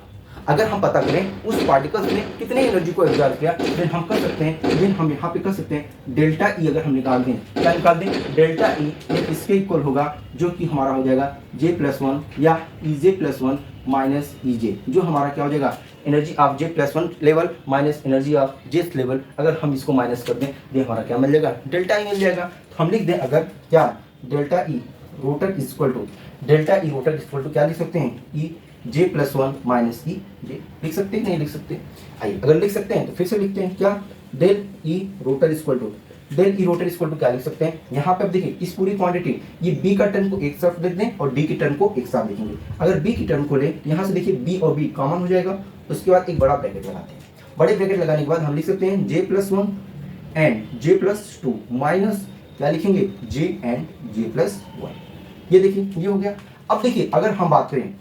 अगर हम पता करें उस पार्टिकल्स ने कितने एनर्जी को एब्जॉर्ब किया, फिर हम कर सकते हैं, फिर हम यहाँ पे कर सकते हैं डेल्टा ई अगर हम निकाल दें, क्या निकाल दें, डेल्टा ई इसके इक्वल होगा जो कि हमारा हो जाएगा J+1 या EJ+1 माइनस EJ, जो हमारा क्या हो जाएगा energy of J+1 level minus energy of J level. अगर हम इसको माइनस कर दें तो हमारा क्या मिल जाएगा, डेल्टा ई मिल जाएगा। तो हम लिख दें अगर क्या delta E rotor equal to क्या लिख सकते हैं, J+1 माइनस EJ लिख सकते हैं, नहीं लिख सकते, आइए अगर लिख सकते हैं तो फिर से लिखते हैं क्या, del E rotor equal to क्या लिख सकते हैं, यहाँ पे अब देखिए इस पूरी क्वांटिटी ये बी का टर्म को एक साथ लिख दें और डी की टर्म को एक साथ लिखेंगे। अगर बी की टर्म को ले यहाँ से देखिए बी और बी कॉमन हो जाएगा, उसके बाद एक बड़ा ब्रैकेट लगाते हैं। बड़े ब्रैकेट लगाने के बाद हम लिख सकते हैं J+1 एंड J+2 माइनस क्या लिखेंगे J एंड J+1। ये देखिए ये हो गया। अब देखिए अगर हम बात करें,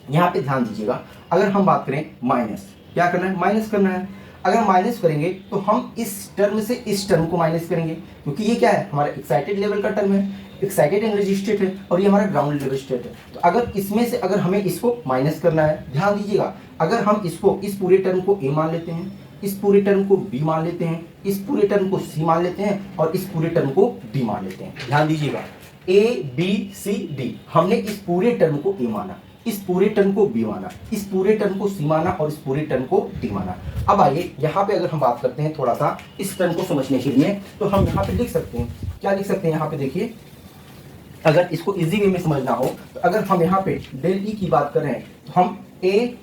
यहाँ पे ध्यान दीजिएगा, अगर हम बात करें माइनस, क्या करना है, माइनस करना है। अगर माइनस करेंगे तो हम इस टर्म से इस टर्म को माइनस करेंगे, क्योंकि ये क्या है, हमारा एक्साइटेड लेवल का टर्म है, एक्साइटेड एनर्जी स्टेट है, और ये हमारा ग्राउंड लेवल स्टेट है। तो अगर इसमें से अगर हमें इसको माइनस करना है, ध्यान दीजिएगा, अगर हम इसको इस पूरे टर्म को ए मान लेते हैं, इस पूरे टर्म को बी मान लेते हैं, इस पूरे टर्म को सी मान लेते हैं और इस पूरे टर्म को डी मान लेते हैं। ध्यान दीजिएगा, ए बी सी डी, हमने इस पूरे टर्म को ए माना, इस पूरे टर्म को बी माना, इस पूरे टर्म को सी माना और इस पूरे टर्म को डी माना। अब आइए यहाँ पे अगर हम बात करते हैं थोड़ा सा इस टर्म को समझने के लिए, तो हम यहाँ पे लिख सकते हैं, क्या लिख सकते हैं, यहाँ पे देखिए, अगर इसको इजी वे में समझना हो तो अगर हम यहाँ पे डेल ई की बात कर रहे हैं तो हम ए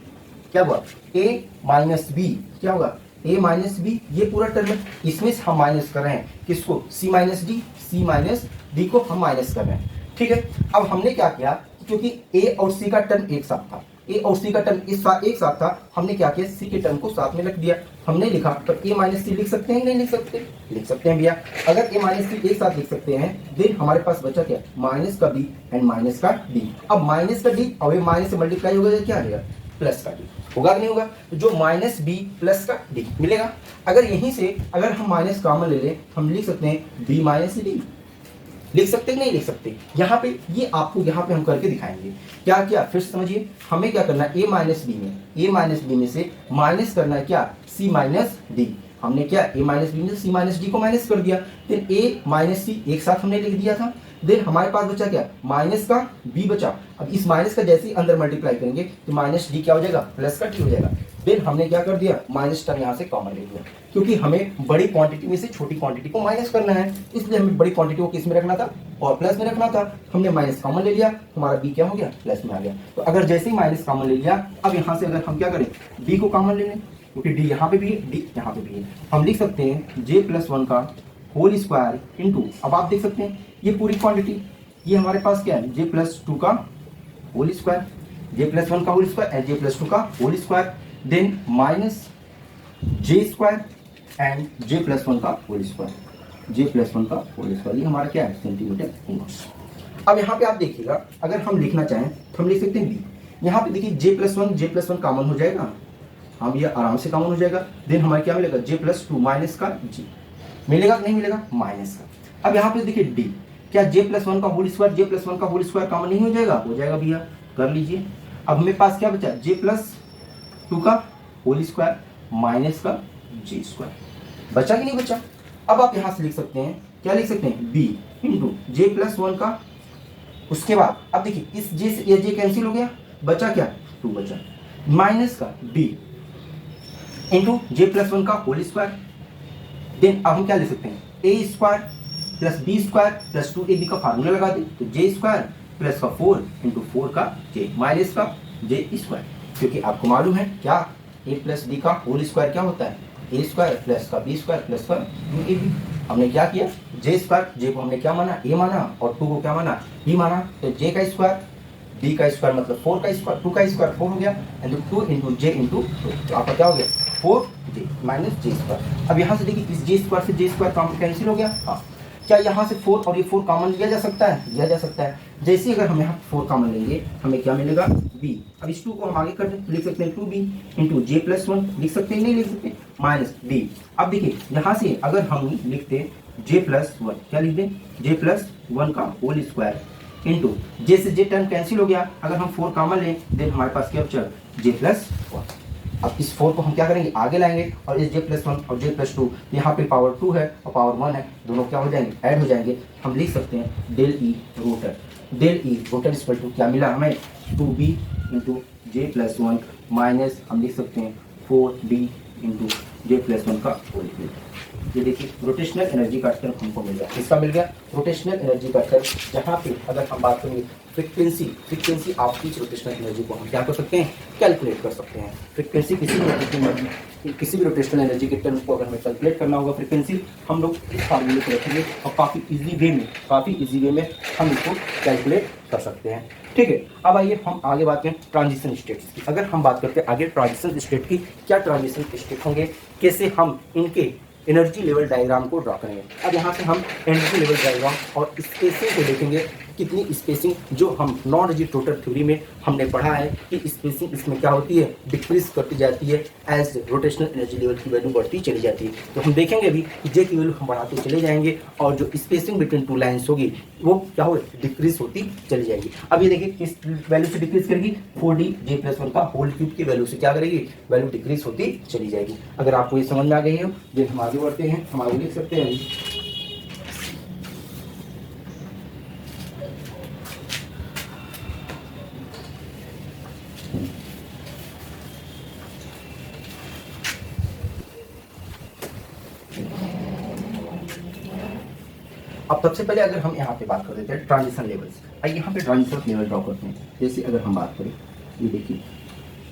क्या हुआ, ए माइनस बी, क्या होगा, ए माइनस बी, ये पूरा टर्म है, इसमें से हम माइनस कर रहे हैं किसको, सी माइनस डी को हम माइनस कर रहे हैं। ठीक है, अब हमने क्या किया, क्योंकि ए और सी का टर्म एक साथ था, ए और सी का टर्म एक साथ था, हमने क्या किया, सी के टर्म को साथ में रख दिया। हमने लिखा तो ए माइनस सी लिख सकते हैं, नहीं लिख सकते, लिख सकते हैं भैया। अगर ए माइनस सी एक साथ लिख सकते हैं, देन हमारे पास बचा क्या, माइनस का बी एंड माइनस का डी। अब माइनस का डी और ये माइनस से मल्टीप्लाई होगा, क्या आएगा, प्लस का डी होगा कि नहीं होगा, तो जो माइनस बी प्लस का डी मिलेगा। अगर यहीं से अगर हम माइनस कॉमन ले लें, हम लिख सकते हैं बी माइनस डी, लिख सकते हैं, नहीं लिख सकते। यहाँ पे ये आपको यहाँ पे हम करके दिखाएंगे। क्या क्या, फिर समझिए, हमें क्या करना है, ए माइनस बी में से माइनस करना है क्या, सी माइनस डी। हमने क्या, ए माइनस बी में से सी माइनस डी को माइनस कर दिया, देन ए माइनस सी एक साथ हमने लिख दिया था, देन हमारे पास बचा क्या, माइनस का बी बचा। अब इस माइनस का जैसे ही अंदर मल्टीप्लाई करेंगे तो माइनस डी क्या हो जाएगा, प्लस का डी हो जाएगा। देन हमने क्या कर दिया, माइनस टर्म यहाँ से कॉमन ले लिया, क्योंकि हमें बड़ी क्वांटिटी में से छोटी क्वांटिटी को माइनस करना है, इसलिए हमें बड़ी क्वांटिटी को किस में रखना था, और प्लस में रखना था। हमने माइनस कॉमन ले लिया, हमारा बी क्या हो गया, प्लस में आ गया। तो अगर जैसे ही माइनस कॉमन ले लिया, अब यहाँ से अगर हम क्या करें, बी को कॉमन ले लें, क्योंकि डी यहाँ पे भी है, डी यहाँ पे भी है, हम लिख सकते हैं J+1 का होल स्क्वायर इंटू, अब आप देख सकते हैं ये पूरी क्वांटिटी, ये हमारे पास क्या है, J+2 का होल स्क्वायर, J+1 का होल स्क्वायर एंड J+2 का whole square, then minus J square and J+1 का होल स्क्वायर, ये हमारा क्या है, सेंटीमीटर इनवर्स। अब यहाँ पे आप देखिएगा, अगर हम लिखना चाहें तो हम लिख सकते हैं बी। यहाँ पे देखिए J+1 कॉमन हो जाएगा, हम ये आराम से कॉमन हो जाएगा। देन हमारे क्या मिलेगा, J+2 माइनस का J मिलेगा कि नहीं मिलेगा, माइनस का। अब यहाँ पे देखिए डी, क्या J+1 का होल स्क्वायर कॉमन नहीं हो जाएगा, हो जाएगा भैया, कर लीजिए। अब हमें पास क्या बचा, J+2 का होल स्क्वायर माइनस का J स्क्वायर, बचा कि नहीं बचा। अब आप यहाँ से लिख सकते हैं, क्या लिख सकते हैं, बी इंटू J+1 का, उसके बाद अब देखिए इस J से ये J कैंसिल हो गया, बचा क्या, 2 बचा, माइनस का B इंटू J+1 का होल स्क्वायर। देन अब हम क्या लिख सकते हैं, A square plus B square plus 2ab का फार्मूला लगा दें, तो J स्क्वायर प्लस का 4 इंटू 4 का J माइनस का J स्क्वायर, क्योंकि आपको मालूम है क्या, a प्लस b का होल स्क्वायर क्या होता है, a स्क्वायर प्लस का b स्क्वायर प्लस का 2ab। हमने क्या किया, J स्क्वायर, J को हमने क्या माना, a माना, और 2 को क्या माना, b माना, तो J का स्क्वायर, d का स्क्वायर मतलब 4 का स्क्वायर, 2 का स्क्वायर 4 हो गया, एंड 2 इंटू J इंटू 2, तो आपका क्या हो गया, 4J माइनस J स्क्वायर। अब यहाँ से देखिए इस J स्क्वायर से J स्क्वायर कैंसिल हो गया। हाँ, क्या यहाँ से 4 और ये 4 कॉमन लिया जा सकता है, लिया जा सकता है। जैसे अगर हम यहाँ 4 कॉमन लेंगे, हमें क्या मिलेगा, B। अब इस 2 को हम आगे कर दें, लिख सकते हैं 2B इंटू J+1, लिख सकते हैं, नहीं लिख सकते, माइनस D। अब देखिए यहाँ से अगर हम लिखते J+1, क्या लिख दें, J+1 का होल स्क्वायर इंटू जे से जे टर्म कैंसिल हो गया, अगर हम 4 कॉमन लें देन हमारे पास क्या बचा j+1। अब इस 4 को हम क्या करेंगे आगे लाएंगे और इस j+1 और j+2 यहाँ पे पावर 2 है और पावर 1 है, दोनों क्या हो जाएंगे ऐड हो जाएंगे। हम लिख सकते हैं del E rotor equal to क्या मिला हमें 2b इंटू j+1 माइनस हम लिख सकते हैं 4b इंटू j+1 का होल क्यूब। ये देखिए रोटेशनल एनर्जी का टर्म हमको मिल गया, किसका मिल गया रोटेशनल एनर्जी का टर्म, जहाँ पे अगर हम बात करेंगे frequency of each rotational energy को हम क्या कर सकते हैं कैलकुलेट कर सकते हैं। फ्रीक्वेंसी किसी भी रोटेशनल एनर्जी के टर्म को अगर हमें कैलकुलेट करना होगा फ्रीक्वेंसी, हम लोग इस फार्मूले को रखेंगे और काफ़ी इजी वे में हम इसको कैलकुलेट कर सकते हैं। ठीक है, अब आइए हम आगे बात करें ट्रांजिशन स्टेट्स की। अगर हम बात करते हैं आगे ट्रांजिशन स्टेट की, क्या ट्रांजिशन स्टेट होंगे, कैसे हम इनके एनर्जी लेवल डायग्राम को ड्रा करेंगे। अब यहाँ से हम एनर्जी लेवल डायग्राम और स्पेसिंग को देखेंगे, कितनी स्पेसिंग जो हम नॉन रिजिड रोटर थ्योरी में हमने पढ़ा है कि स्पेसिंग इसमें क्या होती है डिक्रीज करती जाती है एज रोटेशनल एनर्जी लेवल की वैल्यू बढ़ती चली जाती है। तो हम देखेंगे अभी कि जे की वैल्यू हम बढ़ाते चले जाएंगे और जो स्पेसिंग बिटवीन टू लाइन्स होगी वो क्या हो डिक्रीज होती चली जाएगी। अब ये देखिए किस वैल्यू से डिक्रीज करेगी 4d j+1 का होल क्यूब की वैल्यू से क्या करेगी वैल्यू डिक्रीज होती चली जाएगी। अगर आपको ये समझ में आ गई है जो हम आगे बढ़ते हैं, हम आगे लिख सकते हैं अब सबसे पहले अगर हम यहाँ पे बात कर देते हैं ट्रांजिशन लेवल्स, आइए यहाँ पे ट्रांजिशन लेवल ड्रॉ करते हैं। जैसे अगर हम बात करें ये देखिए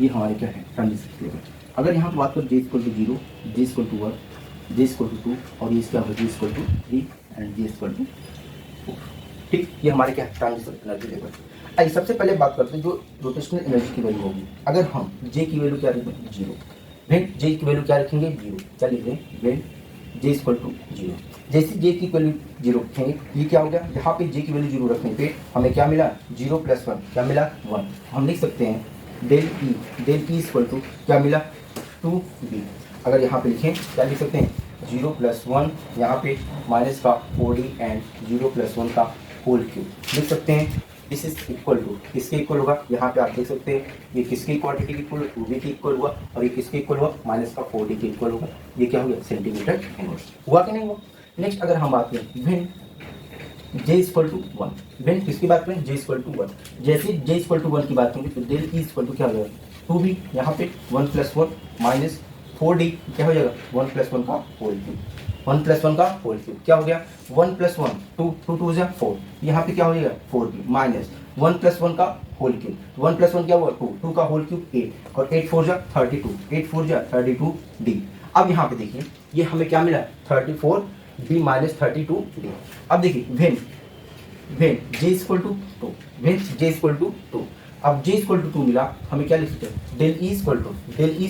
ये हमारे क्या है ट्रांजिशन लेवल। अगर यहाँ पे बात करें j = 0, j = 1, j = 2 और ये क्या होगा j = 3 एंड j = 4। ठीक, ये हमारे क्या है ट्रांजिशन एनर्जी लेवल। आइए सबसे पहले बात करते हैं जो रोटेशनल एनर्जी की वैल्यू होगी। अगर हम j की वैल्यू क्या रखेंगे 0, वेन j की वैल्यू क्या रखेंगे 0, क्या लिख दें वेन j = 0। जैसे j की वैल्यू 0 रखेंगे ये क्या हो गया, यहाँ पे j की वैल्यू 0 रखने पे हमें क्या मिला 0 + 1 क्या मिला 1। हम लिख सकते हैं डेल ई = क्या मिला 2b। अगर यहाँ पे लिखें क्या लिख सकते हैं 0 + 1 यहाँ पे माइनस का 4d एंड 0 + 1 का होल क्यूब लिख सकते हैं। दिस इज इक्वल टू किसके इक्वल होगा, यहाँ पे आप देख सकते हैं ये किसकी क्वांटिटी के इक्वल 2b के इक्वल हुआ और ये किसके इक्वल हुआ माइनस का 4d के इक्वल होगा। ये क्या हो गया सेंटीमीटर इनवर्स हुआ कि नहीं हुआ। नेक्स्ट अगर हम बात करें व्हेन j = 1, व्हेन किसकी बात करें j = 1, जैसे j = 1 की बात करेंगे तो डेल ई = क्या हो जाएगा 2b, यहाँ पे 1 + 1 माइनस 4d क्या हो जाएगा 1 + 1 का होल क्यूब, 1 + 1 का होल क्यूब क्या हो गया 1 + 1 2 2 2 जा 4, यहाँ पे क्या हो जाएगा 4b माइनस 1 + 1 का होल क्यूब, 1 + 1 क्या हुआ 2, 2 का होल क्यूब 8 और 8 4 जा 32, 8 4 जा 32d। अब यहाँ पे देखिए ये हमें क्या मिला 34b माइनस 32d। अब देखिए वेन j = 2, वेन j = 2, अब j = 2 मिला हमें क्या लिख सकते हैं डेल ई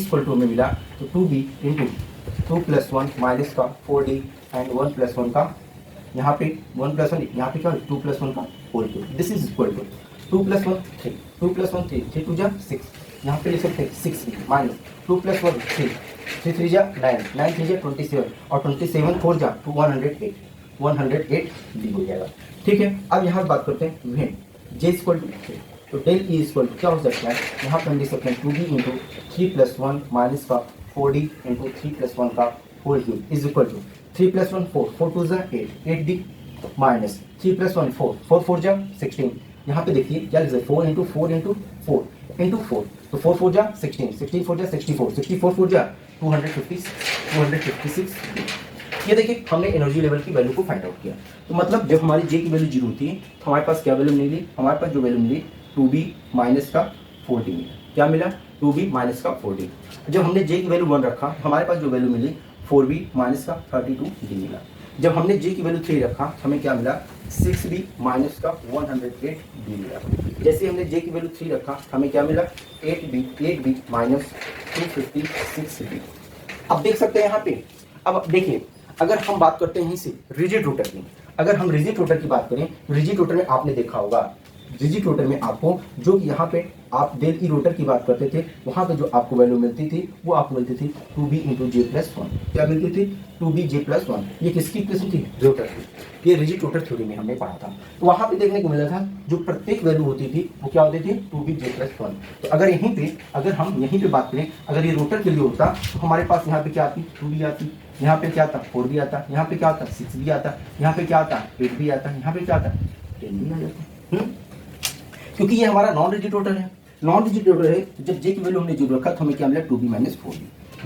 = हमें मिला तो 2b इंटू 2 + 1 माइनस का 4d एंड 1 + 1 का यहाँ पे 1 + 1 यहाँ पे क्या 2 + 1 का whole cube. This is equal to 2 + 1 3, 2 + 1 3, 3 2 जा 6, यहाँ पे लिख सकते हैं 6b माइनस 2 + 1 3, 3 3 जा 9, 9 3 जा 27 और 27 4 जा 108d हो जाएगा। ठीक है, अब यहाँ बात करते हैं वेन j = 3, तो डेल ई = क्या हो सकता है यहाँ पर हम लिख सकते हैं 2b इंटू 3 + 1 माइनस का 4d इंटू 3 + 1 का whole cube is equal to 3 + 1 4, 4 2 जा 8, 8d माइनस 3 + 1 4, 4 4 जा 16, यहाँ पे देखिए क्या लिख सकते 4 इंटू 4 इंटू 4 इंटू 4, तो 4 4 जा 16, 16 4 जा 64, 64 4 जा 256। ये देखिए हमने एनर्जी लेवल की वैल्यू को फाइंड आउट किया। तो मतलब जब हमारी जे की वैल्यू 0 थी तो हमारे पास क्या वैल्यू मिली, हमारे पास जो वैल्यू मिली 2b माइनस का 4d मिला, क्या मिला 2b माइनस का 4d। जब हमने जे की वैल्यू 1 रखा हमारे पास जो वैल्यू मिली 4b माइनस का 32d मिला। जब हमने जे की वैल्यू 3 रखा हमें क्या मिला 6b माइनस का 108d मिला। जैसे हमने जे की वैल्यू 3 रखा हमें क्या मिला 8b माइनस 256d। अब देख सकते हैं यहाँ पे, अब देखिए अगर हम बात करते हैं इसे रिजिड रोटर की, अगर हम रिजिड रोटर की बात करें रिजिड रोटर में आपने देखा होगा रिजिड रोटर में आपको जो कि यहाँ पे आप डेल ई रोटर की बात करते थे, वहाँ पे जो आपको वैल्यू मिलती थी वो आपको मिलती थी 2b into J plus one. क्या मिलती थी? 2b जे प्लस वन। ये किसकी इक्वेशन थी? रोटर की। ये रिजिड रोटर थ्योरी में हमने पढ़ा था। तो वहाँ पे देखने को मिला था जो प्रत्येक वैल्यू होती थी वो क्या होती थी? 2b जे प्लस वन। तो अगर यहीं पे अगर हम यहीं पे बात करें, अगर ये रोटर के लिए होता तो हमारे पास यहाँ पे क्या आती? 2b आती, यहाँ पे क्या आता? 4b आता, यहाँ पे क्या आता? 6b आता, यहाँ पे क्या आता? 8b आता, यहाँ पे क्या आता? 10b आ जाता। क्योंकि ये हमारा नॉन रिजिड रोटर है। नॉन रिजिड रोटर है तो जब जे की वैल्यू हमने 0 रखा तो हमें क्या मिला? 2b minus 4b।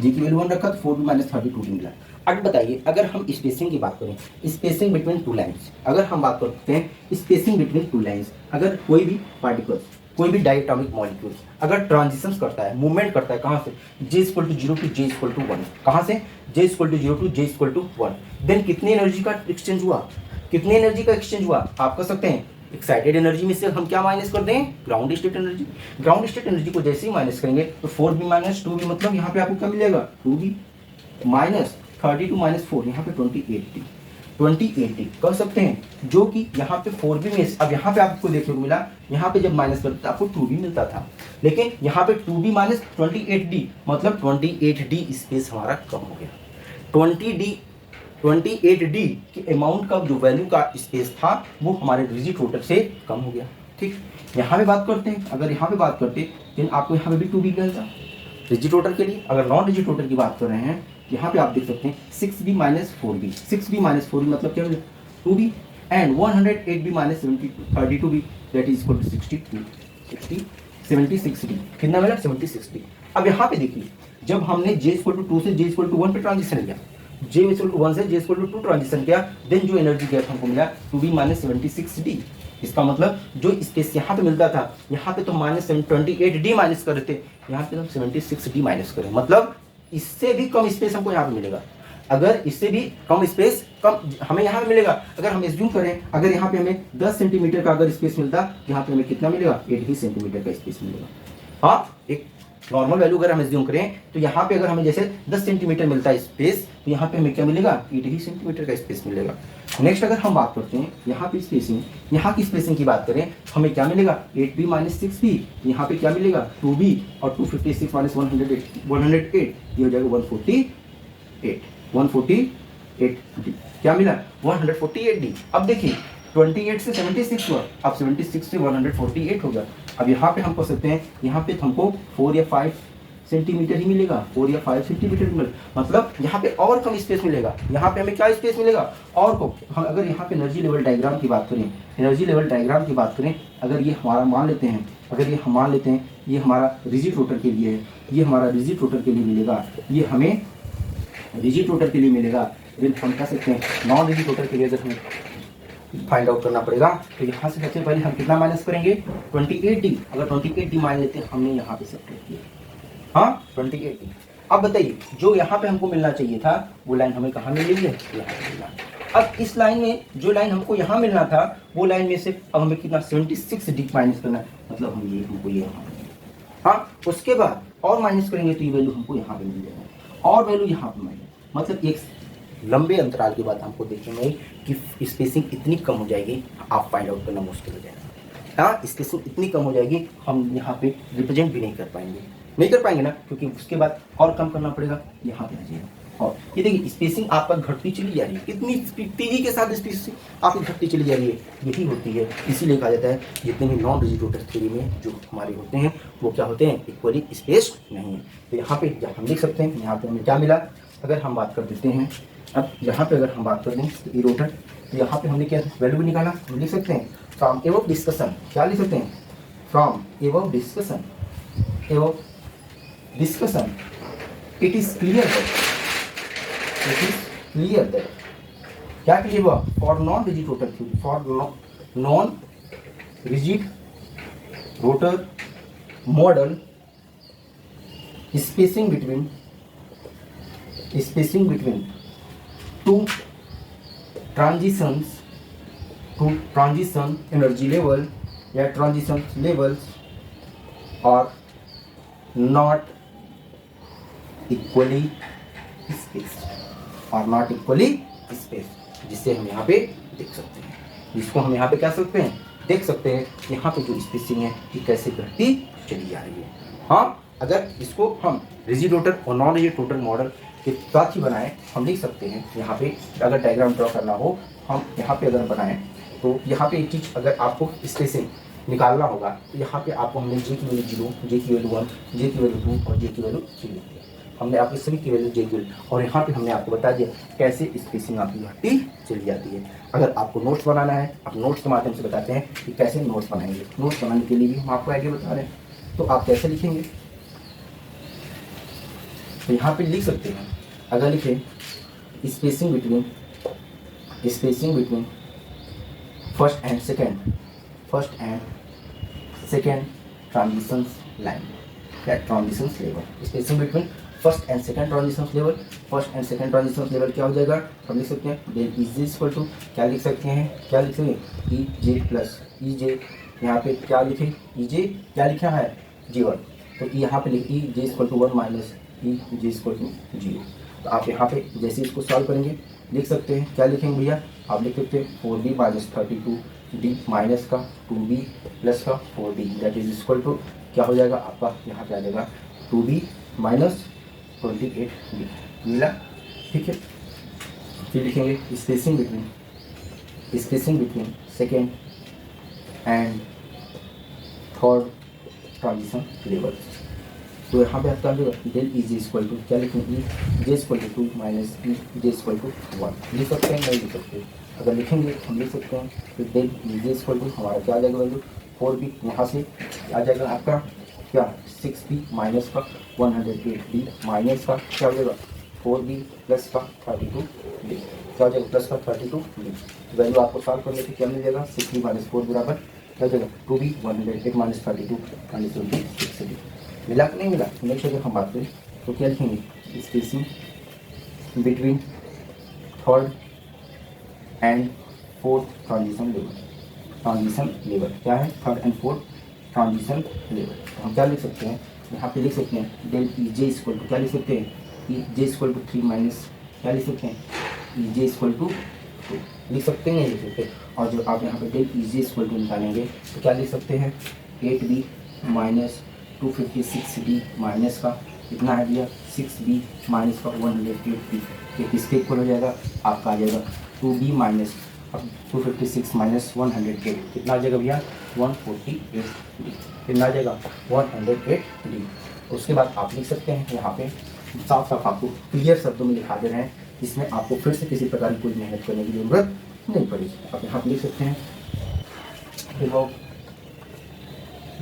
जे की वैल्यू 1 रखा तो 4b माइनस 32b मिला। अब बताइए, अगर हम स्पेसिंग की बात करें, स्पेसिंग बिटवीन टू लाइन्स, अगर हम बात करते हैं स्पेसिंग बिटवीन टू लाइन्स, अगर कोई भी पार्टिकल्स, कोई भी डायटोमिक मॉलिक्यूल अगर ट्रांजिशंस करता है, मूवमेंट करता है, कहाँ से? j equal to 0 to j equal to 1। कहाँ से? j equal to 0 to j equal to 1। Then कितनी एनर्जी का एक्सचेंज हुआ? कितनी एनर्जी का एक्सचेंज हुआ? आप कर सकते हैं एक्साइटेड एनर्जी में से हम क्या माइनस कर दें? Ground state energy. Ground state energy को जैसे ही माइनस करेंगे तो 4b माइनस 2b, मतलब यहाँ पे आपको क्या मिलेगा? 2b माइनस 32 माइनस 4, यहाँ पे 28d कर सकते हैं, जो कि यहाँ पे 4b में, अब यहाँ पे आपको देखने को मिला, यहाँ पे जब माइनस करते तो आपको 2b मिलता था, लेकिन यहाँ पे 2b माइनस 28d, मतलब 28d स्पेस हमारा कम हो गया। 28d के अमाउंट का जो वैल्यू का स्पेस था वो हमारे रिजिड रोटर से कम हो गया। ठीक, यहाँ पे बात करते हैं, अगर यहाँ पे बात करते तो आपको यहाँ पे भी 2b मिलता रिजिड रोटर के लिए। अगर नॉन रिजिड रोटर की बात कर रहे हैं, यहाँ पे आप देख सकते हैं 6b minus 4b, 6b minus 4b मतलब क्या मिला? 2b, and 108b minus 32b that is equal to 76d। कितना मिला? 76d। अब यहाँ पे देखिए, जब हमने j इक्वल टू 2 से j इक्वल टू 1 पे ट्रांजिशन लिया, j इक्वल टू 1 से j इक्वल टू 2 ट्रांजिशन किया, देन जो एनर्जी गैप हमको मिला 2b माइनस 76d। इसका मतलब जो स्पेस यहाँ पे मिलता था, यहाँ पे तो माइनस 28d माइनस कर रहे थे, यहाँ पे हम 76d माइनस करें, मतलब इससे भी कम स्पेस हमको यहाँ पे मिलेगा। अगर इससे भी कम स्पेस हमें यहाँ पे मिलेगा, अगर हम एज्यूम करें, अगर यहाँ पे हमें 10 सेंटीमीटर का अगर स्पेस मिलता, यहाँ पे हमें कितना मिलेगा? 8 ही सेंटीमीटर का स्पेस मिलेगा। हाँ, एक नॉर्मल वैल्यू अगर हम एज्यूम करें तो यहाँ पे अगर हमें जैसे 10 सेंटीमीटर मिलता है स्पेस, तो यहाँ पे हमें क्या मिलेगा? 8 ही सेंटीमीटर का स्पेस मिलेगा। नेक्स्ट अगर हम बात करते हैं यहाँ पे स्पेसिंग, यहाँ की स्पेसिंग की बात करें तो हमें क्या मिलेगा? 8b माइनस 6b, यहाँ पे क्या मिलेगा? 2b, और 256 माइनस 108, ये हो जाएगा 148d। क्या मिला? 148d। अब देखिए 28 से 76 हुआ, अब 76 से 148 हो गया। अब यहाँ पे हम कर सकते हैं, यहाँ पे हमको 4 या 5 सेंटीमीटर ही मिलेगा, 4 या 5 सेंटीमीटर मिलेगा, मतलब यहाँ पे और कम स्पेस मिलेगा। यहाँ पे हमें क्या स्पेस मिलेगा? और को हम अगर यहाँ पे एनर्जी लेवल डायग्राम की बात करें, एनर्जी लेवल डायग्राम की बात करें, अगर ये हमारा मान लेते हैं, अगर ये हम मान लेते हैं ये हमारा रिजिड रोटर के लिए है, ये हमारा रिजिड रोटर के लिए मिलेगा, ये हमें रिजिड रोटर के लिए मिलेगा। फिर हम कह सकते हैं नॉन रिजिड रोटर के लिए अगर हमें फाइंड आउट करना पड़ेगा, तो यहाँ से सबसे पहले हम कितना माइनस करेंगे? 28d। अगर 28d मान लेते हैं, हमने यहाँ पे सब्ट्रैक्ट किया, हाँ 28d। अब बताइए, जो यहाँ पे हमको मिलना चाहिए था वो लाइन हमें कहाँ मिल रही है? यहाँ पे मिलना। अब इस लाइन में जो लाइन हमको यहाँ मिलना था, वो लाइन में से अब हमें कितना? 76d माइनस करना है, मतलब हम ये हमको ये यहाँ, हाँ उसके बाद और माइनस करेंगे तो ये वैल्यू हमको यहाँ पे मिल जाएगा, और वैल्यू यहाँ पे मिल, मतलब एक लंबे अंतराल के बाद हमको देखेंगे कि स्पेसिंग इतनी कम हो जाएगी, आप फाइंड आउट करना मुश्किल हो जाएगा। हाँ, स्पेसिंग इतनी कम हो जाएगी, हम यहाँ पे रिप्रेजेंट भी नहीं कर पाएंगे ना, क्योंकि उसके बाद और कम करना पड़ेगा, यहाँ पे आ जाएगा। और ये देखिए स्पेसिंग आपका घटती चली जा रही है, इतनी तेजी के साथ स्पेसिंग आपकी घटती चली जा रही है, यही होती है। इसीलिए कहा जाता है जितने भी नॉन रिजिड रोटर थ्योरी में जो हमारे होते हैं वो क्या होते हैं? इक्वली स्पेस नहीं है। तो यहाँ पे जब हम लिख सकते हैं, यहाँ पे हमें क्या मिला? अगर हम बात कर देते हैं, अब यहाँ पे अगर हम बात कर दें तो रोटर, तो यहाँ पे हमने क्या वैल्यू भी निकाला, हम लिख सकते हैं फ्रॉम एबव डिस्कशन, क्या लिख सकते हैं? From above discussion, it is clear that, क्या क्लियर हुआ? For non rigid rotor theory, for non rigid rotor model, spacing between two transition energy level या ट्रांजिशन लेवल्स और नॉट इक्वली स्पेस, जिससे हम यहाँ पे देख सकते हैं, जिसको हम यहाँ पे क्या सकते हैं? देख सकते हैं यहाँ पे जो स्पेसिंग है ये कैसे बढ़ती चली जा रही है। हाँ, अगर इसको हम रिजिड रोटर और नॉन रिजिड रोटर मॉडल के साथ ही बनाएं, हम लिख सकते हैं यहाँ पे, अगर डायग्राम ड्रॉ करना हो हम यहाँ पे अगर बनाएं तो यहाँ पे एक चीज़ अगर आपको स्पेसिंग निकालना होगा तो यहाँ पे आपको हमने जे की वैल्यू 0, जे की वैल्यू 1, जे की वैल्यू 2 और जे की वैल्यू 3 लिख दिया। हमने आपकी सभी की वैल्यू जे की वैल्यू, और यहाँ पे हमने आपको बता दिया कैसे स्पेसिंग आपकी बढ़ती चली जाती है। अगर आपको नोट्स बनाना है, आप नोट्स के माध्यम से बताते हैं कि कैसे नोट्स बनाएंगे। नोट्स बनाने के लिए भी हम आपको आइडिया बता रहे हैं, तो आप कैसे लिखेंगे तो यहाँ पे लिख सकते हैं। अगर लिखें spacing between first and second transitions line, transitions level, spacing between first and second transitions level. First and second transitions level क्या हो जाएगा, हम लिख सकते हैं del E J equal to, क्या लिख सकते हैं, क्या लिख सकते हैं, ई जे प्लस ई जे, यहाँ पे क्या लिखे, ई जे क्या लिखा है, G1, तो यहाँ पे लिख E J equal to 1 minus E J equal to 0। तो आप यहाँ पे जैसे इसको सॉल्व करेंगे लिख सकते हैं, क्या लिखेंगे भैया, आप लिख सकते हैं 4b माइनस 32d माइनस का 2b प्लस का 4d, that is equal to क्या हो जाएगा आपका, यहाँ पे आ जाएगा 2b माइनस 28d मिला। ठीक है, फिर लिखेंगे spacing between second and third transition level. तो यहाँ पे आपका del E J equal to क्या लिखेंगे, E J equal to 2 minus E J equal to 1 लिख सकते हैं, नहीं लिख सकते। अगर लिखेंगे हम लिख सकते हैं तो del E J equal to हमारा क्या आ जाएगा वैल्यू 4b, यहाँ से आ जाएगा आपका क्या 6b माइनस का 108d माइनस का क्या हो जाएगा 4b प्लस का 32d, क्या हो जाएगा प्लस का 32d। वैल्यू आपको सॉल्व करने से क्या मिल जाएगा, 6b माइनस 4 बराबर क्या हो जाएगा 2b 108 माइनस 32 माइनस 26d। मिला कि नहीं मिला, नेक्स्ट अगर हम बात करें तो क्या लिखेंगे, spacing between third and fourth transition level क्या है, third and fourth transition level. तो हम क्या लिख सकते हैं, यहाँ पे लिख सकते हैं del E J equal to क्या लिख सकते हैं, E J equal to 3 minus क्या लिख सकते हैं, ई जे इक्वल टू 2 लिख सकते हैं, नहीं लिख सकते। और जो आप यहाँ पे del E J equal to निकालेंगे तो क्या लिख सकते हैं 8b माइनस 256d माइनस का कितना है दिया 6b माइनस का 108d, ये किसके इक्वल हो जाएगा, आपका आ जाएगा 2b माइनस 256 माइनस 108 कितना आ जाएगा भैया 148d, कितना आ जाएगा 108d। उसके बाद आप लिख सकते हैं यहाँ पे साफ साफ आपको क्लियर शब्दों में लिखा दे रहे हैं, इसमें आपको फिर से किसी प्रकार की कोई मेहनत करने की जरूरत नहीं पड़ेगी। आप यहाँ पे लिख सकते हैं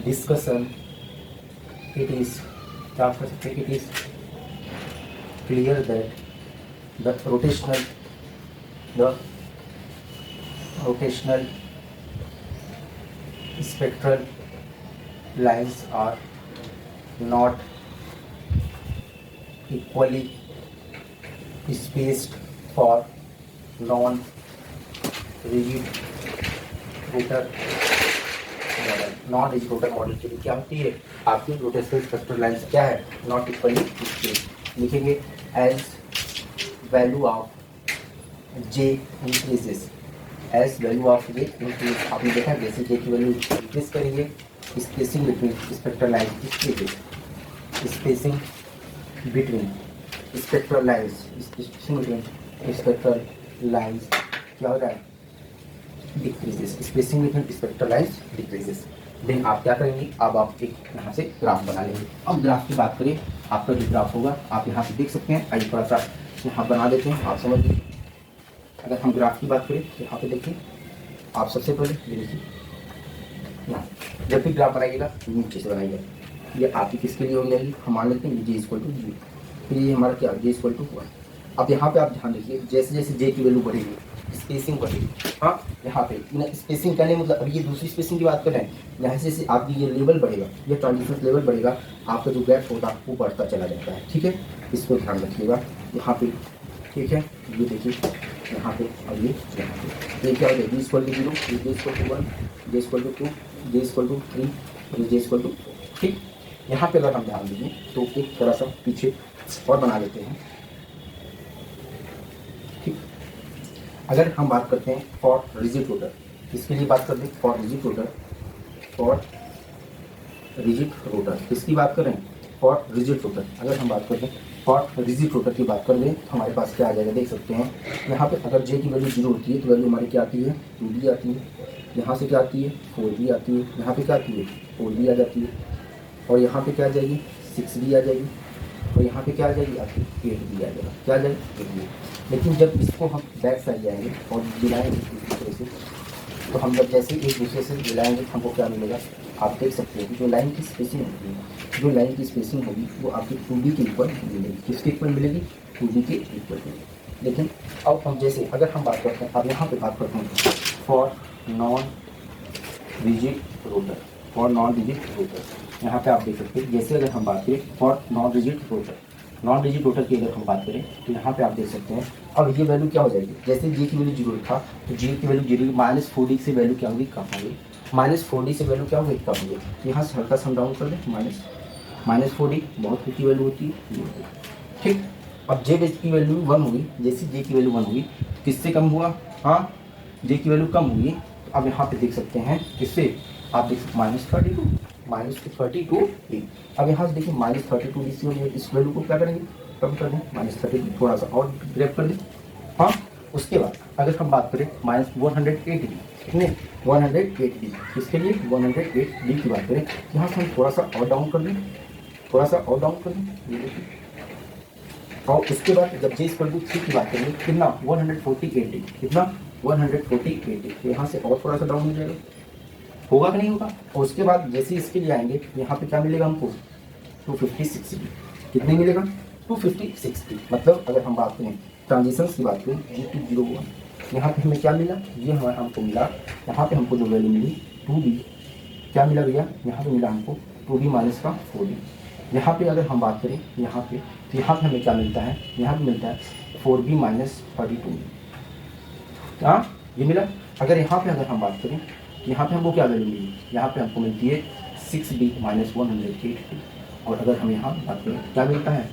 डिस्कशन it is क्या कर सकते हैं, it is clear that the rotational spectral lines are not equally spaced for non-rigid rotor model. Non rigid rotor model के लिए क्या होती है, आपकी रोटेशनल स्पेक्ट्रल लाइन्स क्या है, नॉट इक्वली स्पेस्ड। लिखेंगे as value of J increases, as value of J increase. आपने देखा जैसे जे की वैल्यू इंक्रीज करेंगे spacing between spectral lines increases, spacing between spectral lines क्या हो रहा है, decreases, spacing between spectral lines decreases. Then आप क्या करेंगे, अब आप एक यहाँ से ग्राफ बना लेंगे। अब ग्राफ की बात करें, आपका जो ग्राफ होगा आप यहाँ पे देख सकते हैं, आइए थोड़ा सा यहाँ बना देते हैं, आप समझ लीजिए। अगर हम ग्राफ की बात करें तो यहाँ पे देखिए, आप सबसे पहले ये देखिए यहाँ जब भी ग्राफ बनाइएगा नीचे से बनाइएगा, ये आपकी किसके लिए हो जाएगी, हम मान लेते हैं ये जे इक्वल टू 0, फिर ये हमारा क्या जे इक्वल टू 1। अब यहाँ पे आप ध्यान दीजिए जैसे जैसे जे की वैल्यू बढ़ेगी स्पेसिंग बढ़ेगी। हाँ, यहाँ पे स्पेसिंग करने मतलब अब ये दूसरी स्पेसिंग की बात कर रहे हैं, यहाँ से जैसे आपकी ये लेवल बढ़ेगा, ये ट्रांजिशन लेवल बढ़ेगा, आपका जो गैप होगा वो बढ़ता चला जाता है। ठीक है, इसको ध्यान रखिएगा यहाँ पे। ठीक है, ये देखिए यहाँ पे, अब ये यहाँ पे ये क्या हो जाएगा, J equal to 0, J equal to 1, J equal to 2, J equal to 3 और जे इक्वल टू। ठीक, यहाँ पे अगर हम ध्यान दीजिए तो एक थोड़ा सा पीछे और बना लेते हैं। ठीक, अगर हम बात करते हैं फॉर रिजिड रोटर, इसके लिए बात कर लें for rigid rotor, for rigid rotor किसकी बात करें, फॉर रिजिड रोटर। अगर हम बात कर लें फॉर रिजिड रोटर की बात कर लें तो हमारे पास क्या आ जाएगा, देख सकते हैं यहाँ पे अगर जे की वैल्यू 0 होती है तो वैल्यू हमारी क्या आती है, 2b आती है, यहाँ से क्या आती है 4b आती है, यहाँ पे क्या आती है 4b आ जाती है, और यहाँ पे क्या आ जाएगी 6b आ जाएगी, और यहाँ पे क्या आ जाएगी आपकी 8b आ जाएगा, क्या आ जाएगी 8b। लेकिन जब इसको हम बैक साइड जाएंगे और मिलाएंगे इस दूसरे से, तो हम जब जैसे एक दूसरे से मिलाएंगे तो हमको क्या मिलेगा, आप देख सकते हैं कि जो लाइन की स्पेसिंग होगी, जो लाइन की स्पेसिंग होगी वो आपकी 2b के इक्वल मिलेगी। किसके इक्वल मिलेगी, 2b के इक्वल मिलेगी। लेकिन अब हम जैसे अगर हम बात करते हैं, अब यहाँ पे बात करते हैं for non rigid rotor, for non rigid rotor. यहाँ पे आप देख सकते हैं जैसे अगर हम बात करें for non rigid rotor, non rigid rotor की अगर हम बात करें तो यहाँ पे आप देख सकते हैं अब ये वैल्यू क्या हो जाएगी, जैसे जे की वैल्यू 0 था तो जे की वैल्यू 0 माइनस 4d से वैल्यू क्या होगी, कम होगी, माइनस 4d से वैल्यू क्या होगी, कम होगी। तो यहाँ से हल्का सा हम डाउन कर दें, माइनस 4d बहुत की वैल्यू होती है, ठीक। अब जे की वैल्यू 1 होगी, जैसे जे की वैल्यू 1 होगी किससे कम हुआ, हाँ जे की वैल्यू कम हुई, तो अब यहाँ पे देख सकते हैं किससे, आप देख सकते -32 डी। अब यहाँ से देखिए -32 डी से इस वैल्यू को क्या करेंगे, कम कर दें, -32 थोड़ा सा और ग्रैब कर दें, हाँ। उसके बाद अगर हम बात करें -108 डी, कितने 108 डी, किसके लिए 108 डी की बात करें, यहाँ से हम थोड़ा सा और डाउन कर दें, थोड़ा सा और डाउन कर दें, ये देखिए। और उसके बाद जब जे इक्वल टू 3 की बात करेंगे कितना 148 डी, कितना 148 डी, तो यहाँ से और थोड़ा सा डाउन हो जाएगा, होगा कि नहीं होगा। और उसके बाद जैसे इसके लिए आएंगे यहाँ पे क्या मिलेगा हमको 256 डी, कितने मिलेगा 256 डी। मतलब अगर हम बात करें ट्रांजिशन की बात करें G201, यहाँ पे हमें क्या मिला, ये हमारा हमको मिला, यहाँ पे हमको जो वैल्यू मिली 2b, क्या मिला भैया, यहाँ पे मिला हमको 2b माइनस का 4d। यहाँ पे अगर हम बात करें यहाँ पे तो यहाँ पे हमें क्या मिलता है, यहाँ पे मिलता है 4b माइनस 32, हाँ ये मिला। अगर यहाँ पे अगर हम बात करें यहाँ पे हमको क्या वैल्यू मिली, यहाँ पे हमको मिलती है 6b माइनस 108 डी। और अगर हम यहाँ बात करें क्या मिलता है,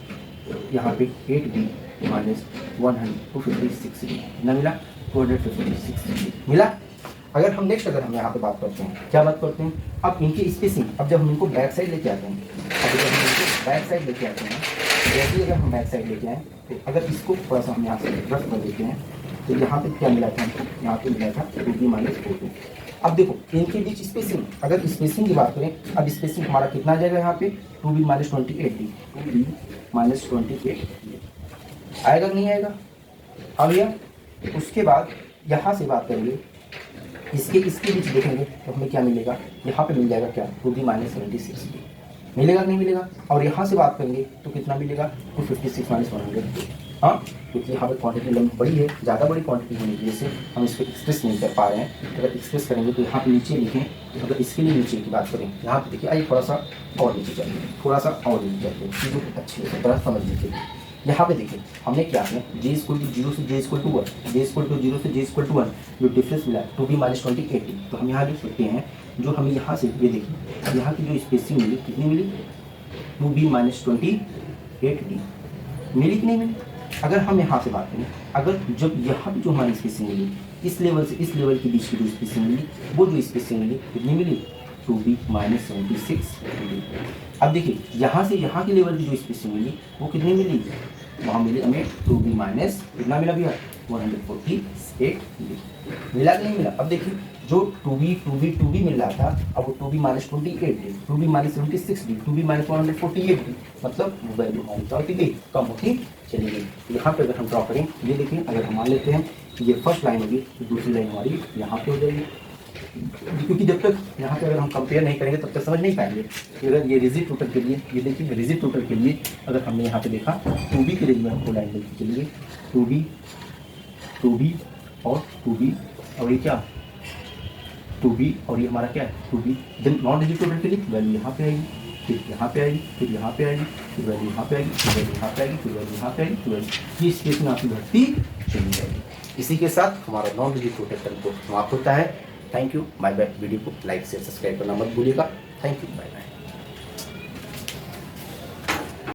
यहाँ पे 8b माइनस 256 डी ना मिला, 256 डी मिला। अगर हम नेक्स्ट अगर हम यहाँ पे बात करते हैं, क्या बात करते हैं, अब इनकी स्पेसिंग, अब जब हम इनको बैक साइड लेके आते हैं, अब जब हम इनको बैक साइड लेके आते हैं, जैसे अगर हम बैक साइड लेके आए तो अगर इसको थोड़ा सा हम यहाँ से रफ कर देते हैं तो यहाँ पे क्या मिला था हमको, यहाँ पे मिला था 2b माइनस 4d। अब देखो इनके बीच स्पेसिंग, अगर स्पेसिंग की बात करें, अब स्पेसिंग हमारा कितना आ जाएगा यहाँ पे 2b minus 28 D, 2b minus 28 आएगा कि नहीं आएगा, आ गया। उसके बाद यहाँ से बात करेंगे इसके बीच देखेंगे तो हमें क्या मिलेगा, यहाँ पे मिल जाएगा क्या 2b माइनस 76 डी, मिलेगा कि नहीं मिलेगा। और यहाँ से बात करेंगे तो कितना मिलेगा 256 माइनस 100, हाँ, क्योंकि यहाँ पे क्वांटिटी लेंथ बड़ी है, ज़्यादा बड़ी क्वांटिटी होने की वजह से हम इसको एक्सप्रेस नहीं कर पा रहे हैं। अगर एक्सप्रेस करेंगे तो यहाँ पे नीचे लिखें, तो अगर इसके लिए नीचे की बात करें यहाँ पे देखिए, आइए थोड़ा सा और नीचे चलिए, थोड़ा सा और नीचे चलते चीज़ों को अच्छी तरह समझ लीजिए। यहाँ पे देखिए हमने क्या है, J = 0 से J = 1, J = 0 से J = 1 जो डिफरेंस मिला 2b माइनस 28 डी। तो हम यहाँ लिख सकते हैं जो हमें यहाँ से ये देखिए यहाँ की जो स्पेसिंग मिली कितनी मिली 2b माइनस 28 डी, मिली कि नहीं मिली। अगर हम यहाँ से बात करें, अगर जब यहाँ पे जो हमारी स्पेसिंग मिली इस लेवल से इस लेवल के बीच की जो स्पेसिंग मिली, वो जो स्पेसिंग मिली कितनी मिली 2b माइनस 76 डी। अब देखिए यहाँ से यहाँ के लेवल की जो स्पेसिंग मिली वो कितनी मिली, वहाँ मिली हमें 2b माइनस कितना मिला भैया 148 डी, मिला कि नहीं मिला। अब देखिए जो 2b मिल रहा था, अब वो 2b minus 28 D, 2b minus 76 D, 2b minus 148 D, मतलब वो वैल्यू हमारी क्या होती गई, कम होती चली गई। तो यहाँ पे अगर हम ड्रॉ करें, ये देखिए अगर हम मान लेते हैं ये फर्स्ट लाइन होगी तो दूसरी लाइन हमारी यहाँ पे हो जाएगी, क्योंकि जब तक यहाँ पे अगर हम कंपेयर नहीं करेंगे तब तक समझ नहीं पाएंगे। अगर ये रिजिड रोटर के लिए, ये देखिए रिजिड रोटर के लिए अगर हमने यहाँ पे देखा 2b के लिए हमको लाइन लेके चलिए 2b और 2b और ये क्या 2b और ये हमारा क्या है 2b। Then non rigid rotor के लिए वैल्यू यहाँ पे आएगी, फिर यहाँ पे आएगी, फिर यहाँ पे आएगी, फिर वैल्यू यहाँ पे आएगी, फिर वैल्यू यहाँ पे आएगी, फिर वैल्यू यहाँ पे आएगी, फिर वैल्यू, ये स्पेस में आपकी बढ़ती चली जाएगी। इसी के साथ हमारा नॉन रिजिड रोटर को समाप्त होता है। Thank you. माय वीडियो को लाइक शेयर सब्सक्राइब करना मत भूलिएगा। Thank you, bye bye.